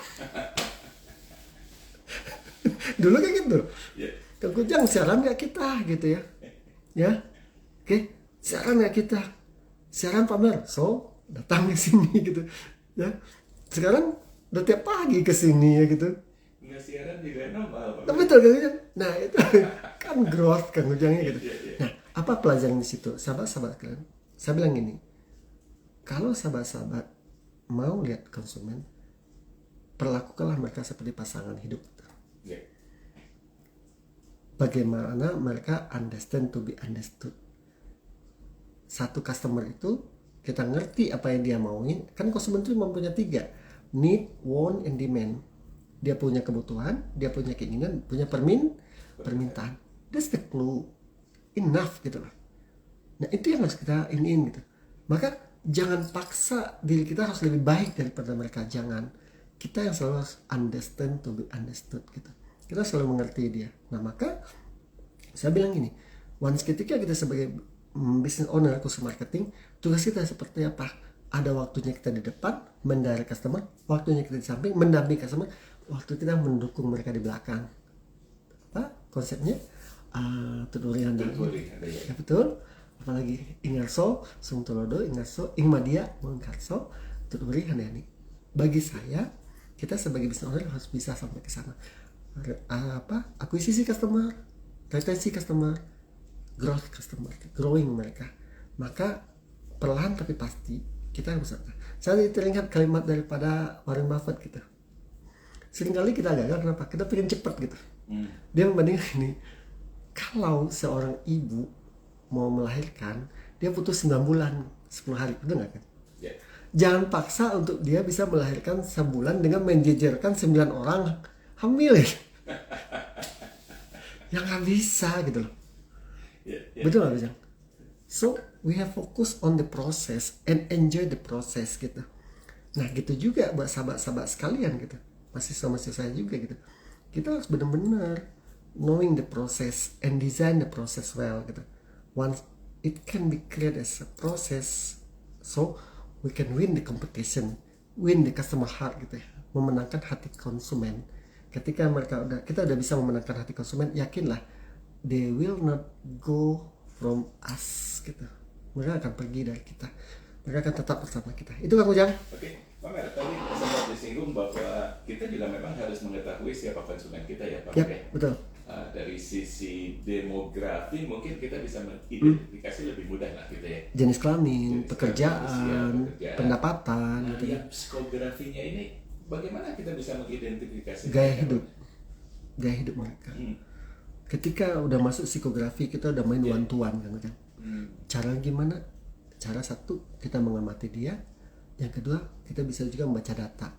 Dulu kayak gitu. Kang Ujang siaran gak kita gitu ya. Ya. Oke, siaran gak kita. Siaran pamer. So, datang ke sini gitu. Ya. Sekarang udah tiap pagi ke sini ya gitu. Nggak siaran juga normal. Betul Kang Ujang. Nah, itu kan growth Kang Ujangnya gitu. Nah, apa pelajaran di situ? Sahabat-sahabat kalian. Saya bilang gini. Kalau sahabat-sahabat mau lihat konsumen, perlakukanlah mereka seperti pasangan hidup. Bagaimana mereka understand to be understood. Satu customer itu kita ngerti apa yang dia mauin. Kan konsumen itu mempunyai 3, need, want, and demand. Dia punya kebutuhan, dia punya keinginan, punya permintaan. That's the clue. Enough gitu loh. Nah, itu yang harus kita iniin gitu. Maka jangan paksa diri kita harus lebih baik daripada mereka. Jangan. Kita yang selalu harus understand to be understood gitu. Kita selalu mengerti dia. Nah, maka saya bilang gini, once ketika kita sebagai business owner, khusus marketing, tugas kita seperti apa? Ada waktunya kita di depan mendirect customer, waktunya kita di samping mendampingi customer, waktu kita mendukung mereka di belakang. Apa konsepnya? Tuduri handal. Ya betul. Apalagi ingarso, sumtulodo, ingarso, ingmadia, mengkarso, tuduri handani. Bagi saya, kita sebagai business owner harus bisa sampai ke sana. Akuisisi customer, retensi customer, growth customer, growing mereka. Maka perlahan tapi pasti kita harus. Saya teringat kalimat daripada Warren Buffett gitu. Seringkali kita gagal kenapa? Kita pengen cepat gitu. Dia membandingkan ini, kalau seorang ibu mau melahirkan, dia butuh 9 bulan, 10 hari, betul nggak kan? Yeah. Jangan paksa untuk dia bisa melahirkan sebulan dengan menjejerkan 9 orang hamil. Yang nggak bisa gitu loh. Yeah. Betul nggak Bijang? So we have focus on the process and enjoy the process gitu. Nah gitu juga buat sahabat-sahabat sekalian gitu, mahasiswa-mahasiswa saya juga gitu. Kita harus benar-benar knowing the process and design the process well gitu. Once it can be created as a process, so we can win the competition, win the customer heart gitu ya, memenangkan hati konsumen. Ketika kita udah bisa memenangkan hati konsumen, yakinlah they will not go from us gitu. Mereka akan pergi dari kita. Mereka akan tetap bersama kita. Itu Kang Ujang. Oke, Pamer, tadi sempat disinggung bahwa kita juga memang harus mengetahui siapa konsumen kita ya, Pak. Yap, betul. Dari sisi demografi mungkin kita bisa mengidentifikasi lebih mudah lah gitu ya. Jenis kelamin, Jenis pekerjaan, pekerjaan. pendapatan, Nah, gitu ya. yang psikografinya ini bagaimana kita bisa mengidentifikasi Gaya mereka, hidup mereka. Pak? Ketika udah masuk psikografi, kita udah main one to one kan. Cara gimana? Cara satu, kita mengamati dia. Yang kedua, kita bisa juga membaca data.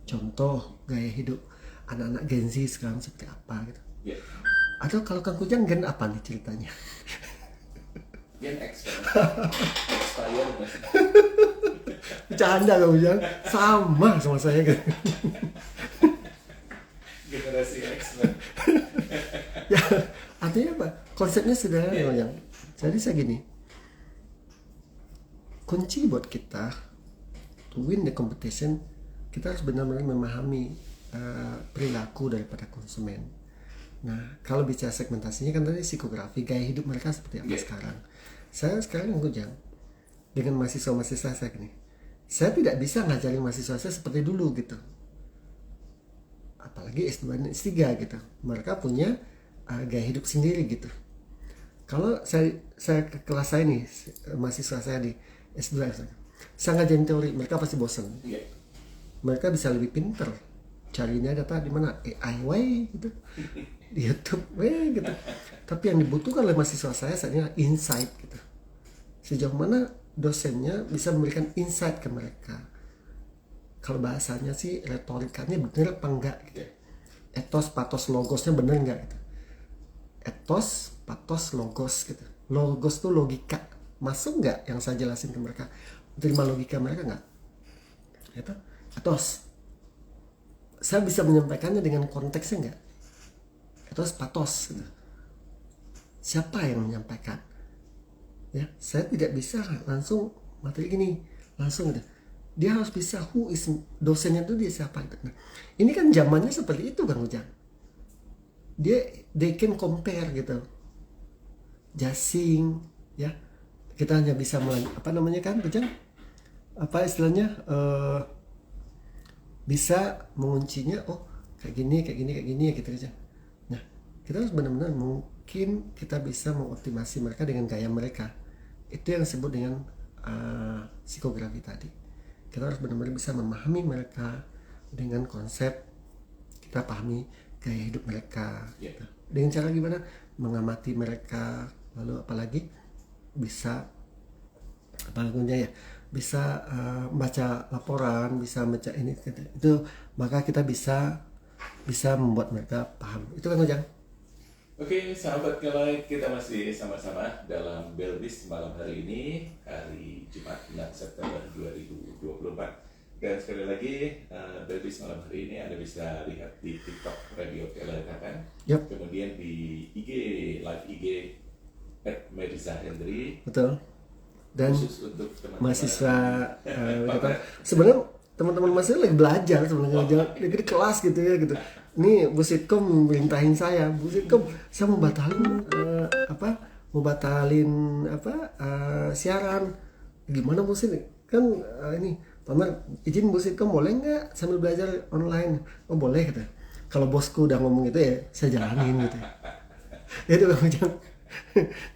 Contoh gaya hidup anak-anak Gen Z sekarang seperti apa gitu. Yeah. Atau kalau Kang Kujang gen apa nih ceritanya? Gen X kan? Expired masih. Bercanda Kang Kujang, sama saya kan. Generasi X kan? Ya, artinya apa? Konsepnya sederhana Kang Kujang. Jadi saya gini, kunci buat kita to win the competition, kita harus benar-benar memahami perilaku daripada konsumen. Nah, kalau bicara segmentasinya kan tadi psikografi, gaya hidup mereka seperti apa sekarang. Saya sekarang Kujang dengan mahasiswa-mahasiswa saya gini, saya tidak bisa ngajarin mahasiswa saya seperti dulu gitu. Apalagi S2 dan S3 gitu. Mereka punya gaya hidup sendiri gitu. Kalau saya ke kelas saya nih, mahasiswa saya di S2, saya ngajarin teori, mereka pasti bosan. Yeah. Mereka bisa lebih pinter carinya data di mana, AI gitu, di YouTube gitu. Tapi yang dibutuhkan oleh mahasiswa saya saat ini adalah insight gitu. Sejauh mana dosennya bisa memberikan insight ke mereka. Kalau bahasanya sih retorikanya bener apa enggak gitu. Etos, patos, logosnya bener enggak gitu. Etos, patos, logos gitu. Logos tuh logika. Masuk enggak yang saya jelasin ke mereka? Terima logika mereka enggak? Gitu. Etos, saya bisa menyampaikannya dengan konteksnya enggak? Etos, patos gitu. Siapa yang menyampaikan? Ya, saya tidak bisa langsung materi gini, langsung gitu. Dia harus bisa who is dosennya itu dia siapa gitu. Nah, ini kan zamannya seperti itu Kang Ujang. They can compare gitu. Jasing ya. Kita hanya bisa apa namanya kan Ujang? Apa istilahnya? Bisa menguncinya kayak gini ya gitu aja. Nah, kita harus benar-benar mungkin kita bisa mengoptimasi mereka dengan gaya mereka. Itu yang disebut dengan psikografi tadi. Kita harus benar-benar bisa memahami mereka dengan konsep, kita pahami gaya hidup mereka. Yeah. Dengan cara gimana? Mengamati mereka, lalu apalagi bisa bisa baca laporan, bisa baca ini itu, maka kita bisa membuat mereka paham. Itu kan Ujang. Oke, sahabat Kelai, kita masih sama-sama dalam Belbis malam hari ini, hari Jumat 6 September 2024. Dan sekali lagi, Belbis malam hari ini Anda bisa lihat di TikTok Radio Kelai kan? Yep. Kemudian di IG, live IG @Medisa Hendry. Betul. Dan Khusus untuk teman-teman mahasiswa sebenarnya teman-teman mahasiswa lagi belajar sebenarnya, lagi di kelas gitu ya gitu. Ini Bu Sitkom merintahin saya, Bu Sitkom, saya mau batalin siaran. Gimana Bu Sit? Kan ini Pamer izin Bu Sitkom boleh nggak sambil belajar online? Oh boleh kata. Kalau bosku udah ngomong gitu ya saya jalanin gitu. Itu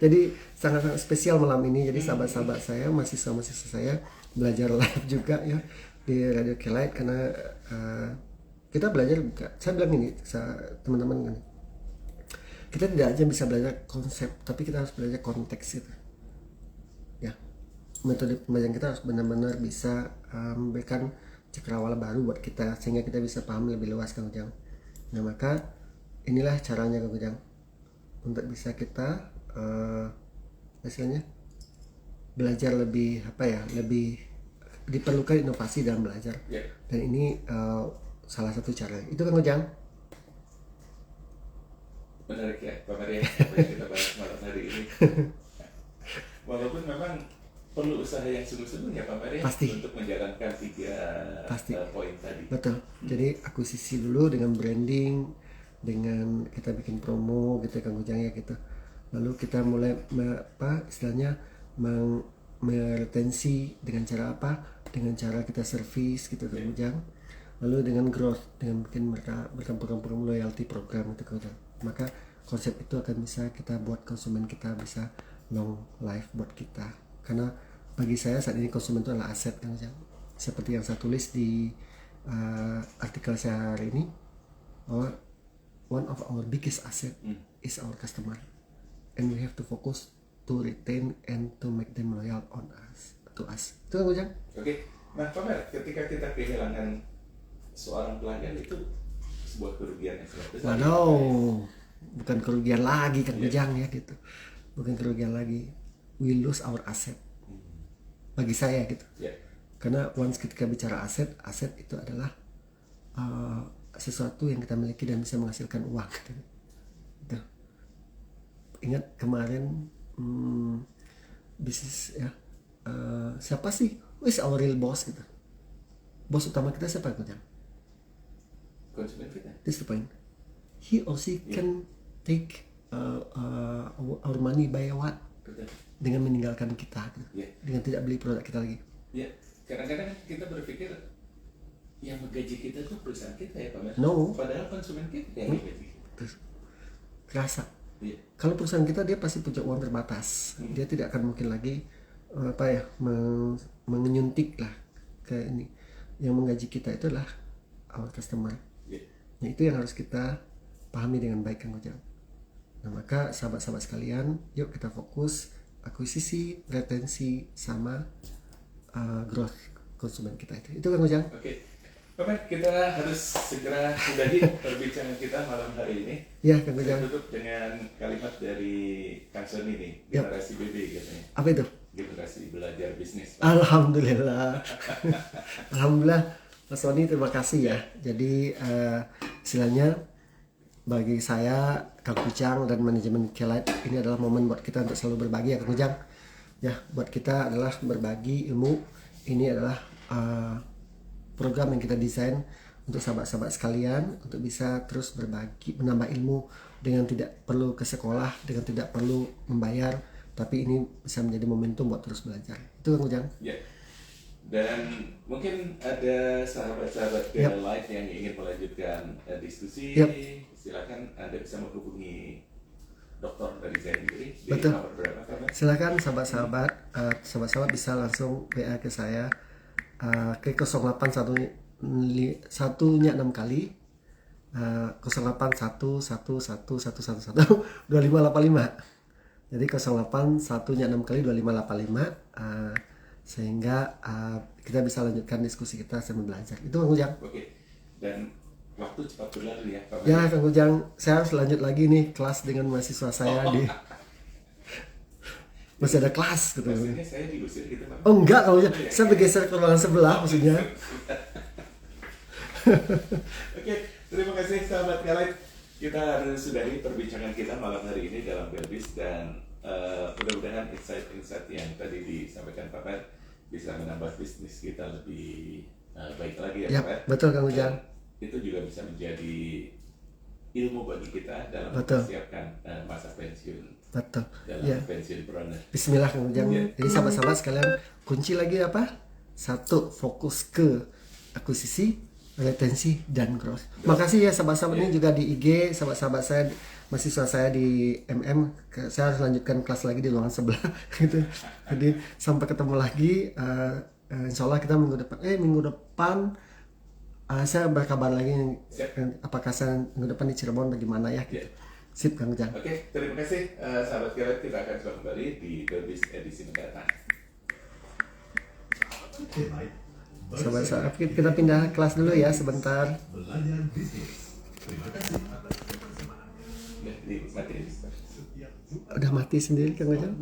Jadi sangat-sangat spesial malam ini. Jadi sahabat-sahabat saya, mahasiswa-mahasiswa saya, belajar live juga ya di Radio K-Light, karena kita belajar juga. Saya bilang ini teman-teman, kita tidak aja bisa belajar konsep, tapi kita harus belajar konteks itu ya. Metode pembelajaran kita harus benar-benar bisa memberikan cakrawala baru buat kita, sehingga kita bisa paham lebih luas, Kang Ujang. Nah, maka inilah caranya, Kang Ujang, untuk bisa kita misalnya belajar lebih lebih diperlukan inovasi dalam belajar. Dan ini salah satu cara itu, Kang Ujang. Menarik ya Pak Maria, apa yang kita bahas malam hari ini. Walaupun memang perlu usaha yang sungguh-sungguh ya Pak Maria, pasti, untuk menjalankan 3 poin tadi. Betul. Jadi akuisisi dulu dengan branding, dengan kita bikin promo gitu, Kang Ujang ya gitu. Lalu kita mulai istilahnya meretensi dengan cara apa? Dengan cara kita service gitu, Kang Ujang. Lalu dengan growth, dengan bikin mereka program loyalty program gitu, Kang Ujang. Maka konsep itu akan bisa kita buat konsumen kita bisa long life buat kita. Karena bagi saya saat ini konsumen itu adalah aset, Kang Ujang. Seperti yang saya tulis di artikel saya hari ini, bahwa one of our biggest asset is our customer, and we have to focus to retain and to make them loyal on us, to us. Itu, Kang Ujang. Oke. Nah, Pak Mer, ketika kita kehilangan seorang pelanggan itu sebuah kerugian yang sangat besar. Waduh, bukan kerugian lagi, Kang Ujang ya gitu. Bukan kerugian lagi. We lose our asset. Bagi saya gitu. Karena once ketika bicara aset itu adalah sesuatu yang kita miliki dan bisa menghasilkan uang gitu. Gitu. Ingat kemarin bisnis ya, siapa sih? Who is our real boss gitu? Bos utama kita siapa, Kang Ujang? Konsumen kita. That's the point. He or she can take our money by what? Dengan meninggalkan kita, gitu. Dengan tidak beli produk kita lagi. Ya, kadang-kadang kita berpikir yang menggaji kita itu perusahaan kita ya Pak Mer. No. Padahal konsumen kita yang menggaji. Kerasa. Kalau perusahaan kita, dia pasti punya uang terbatas. Dia tidak akan mungkin lagi menyuntik lah ke ini. Yang menggaji kita itu adalah our customer. Nah, itu yang harus kita pahami dengan baik, Kang Ujang. Nah, maka sahabat-sahabat sekalian, yuk kita fokus akuisisi, retensi, sama growth konsumen kita itu. Itu, Kang Ujang. Oke. Bapak, kita harus segera sudahi perbincangan kita malam hari ini. Ya, Kang Ujang. Kita tutup dengan kalimat dari Kang Sony nih, generasi BB katanya. Apa itu? Generasi belajar bisnis. Alhamdulillah. Alhamdulillah, Mas Sony, terima kasih ya. Jadi istilahnya bagi saya, Kang Ujang dan manajemen K-Light, ini adalah momen buat kita untuk selalu berbagi ya, Kang Ujang. Ya, buat kita adalah berbagi ilmu. Ini adalah program yang kita desain untuk sahabat-sahabat sekalian, untuk bisa terus berbagi, menambah ilmu dengan tidak perlu ke sekolah, dengan tidak perlu membayar, tapi ini bisa menjadi momentum buat terus belajar. Itu, Kang Ujang. Ya. Dan mungkin ada sahabat-sahabat K-Light yang ingin melanjutkan diskusi, silakan Anda bisa menghubungi Dokter dari saya sendiri di nomor berapa, Pak? Silakan sahabat-sahabat bisa langsung WA ke saya ke 08116 kali 0811111112585. Jadi 08116 kali 2585, sehingga kita bisa lanjutkan diskusi kita sambil belajar. Itu, Kang Ujang. Oke. Dan waktu cepat berlalu ya, Pak. Ya, Kang Ujang, saya harus lanjut lagi nih kelas dengan mahasiswa saya di masih ada kelas gitu. Maksudnya saya diusir gitu, Pak? Oh enggak, Kang Ujang, saya bergeser ke ruangan sebelah maksudnya. Oke, terima kasih sahabat K-Light. Kita harus sudahi perbincangan kita malam hari ini dalam Belbis, dan mudah-mudahan insight-insight yang tadi disampaikan Pak Mer bisa menambah bisnis kita lebih baik lagi ya, Pak Mer. Betul, Kang Ujang. Itu juga bisa menjadi ilmu bagi kita dalam Betul. mempersiapkan masa pensiun. Betul. Dalam pensiun runner. Bismillah, Kang Ujang. Jadi sahabat-sahabat sekalian, kunci lagi apa? 1, fokus ke akuisisi, retensi, dan growth. Makasih ya sahabat-sahabat ini juga di IG, sahabat-sahabat saya, mahasiswa saya di MM. Saya harus lanjutkan kelas lagi di ruangan sebelah gitu. Jadi sampai ketemu lagi. insya Allah kita minggu depan saya berkabar lagi apakah saya minggu depan di Cirebon bagaimana ya gitu. Sip Kang Ujang. Oke, terima kasih sahabat Kelet, kita akan coba kembali di Belbis edisi mendatang. Sahabat kita pindah kelas dulu ya sebentar. Belajar bisnis. Terima kasih atas kebersamaannya. Mati. Setiap Jumat Udah mati sendiri Kang Ujang.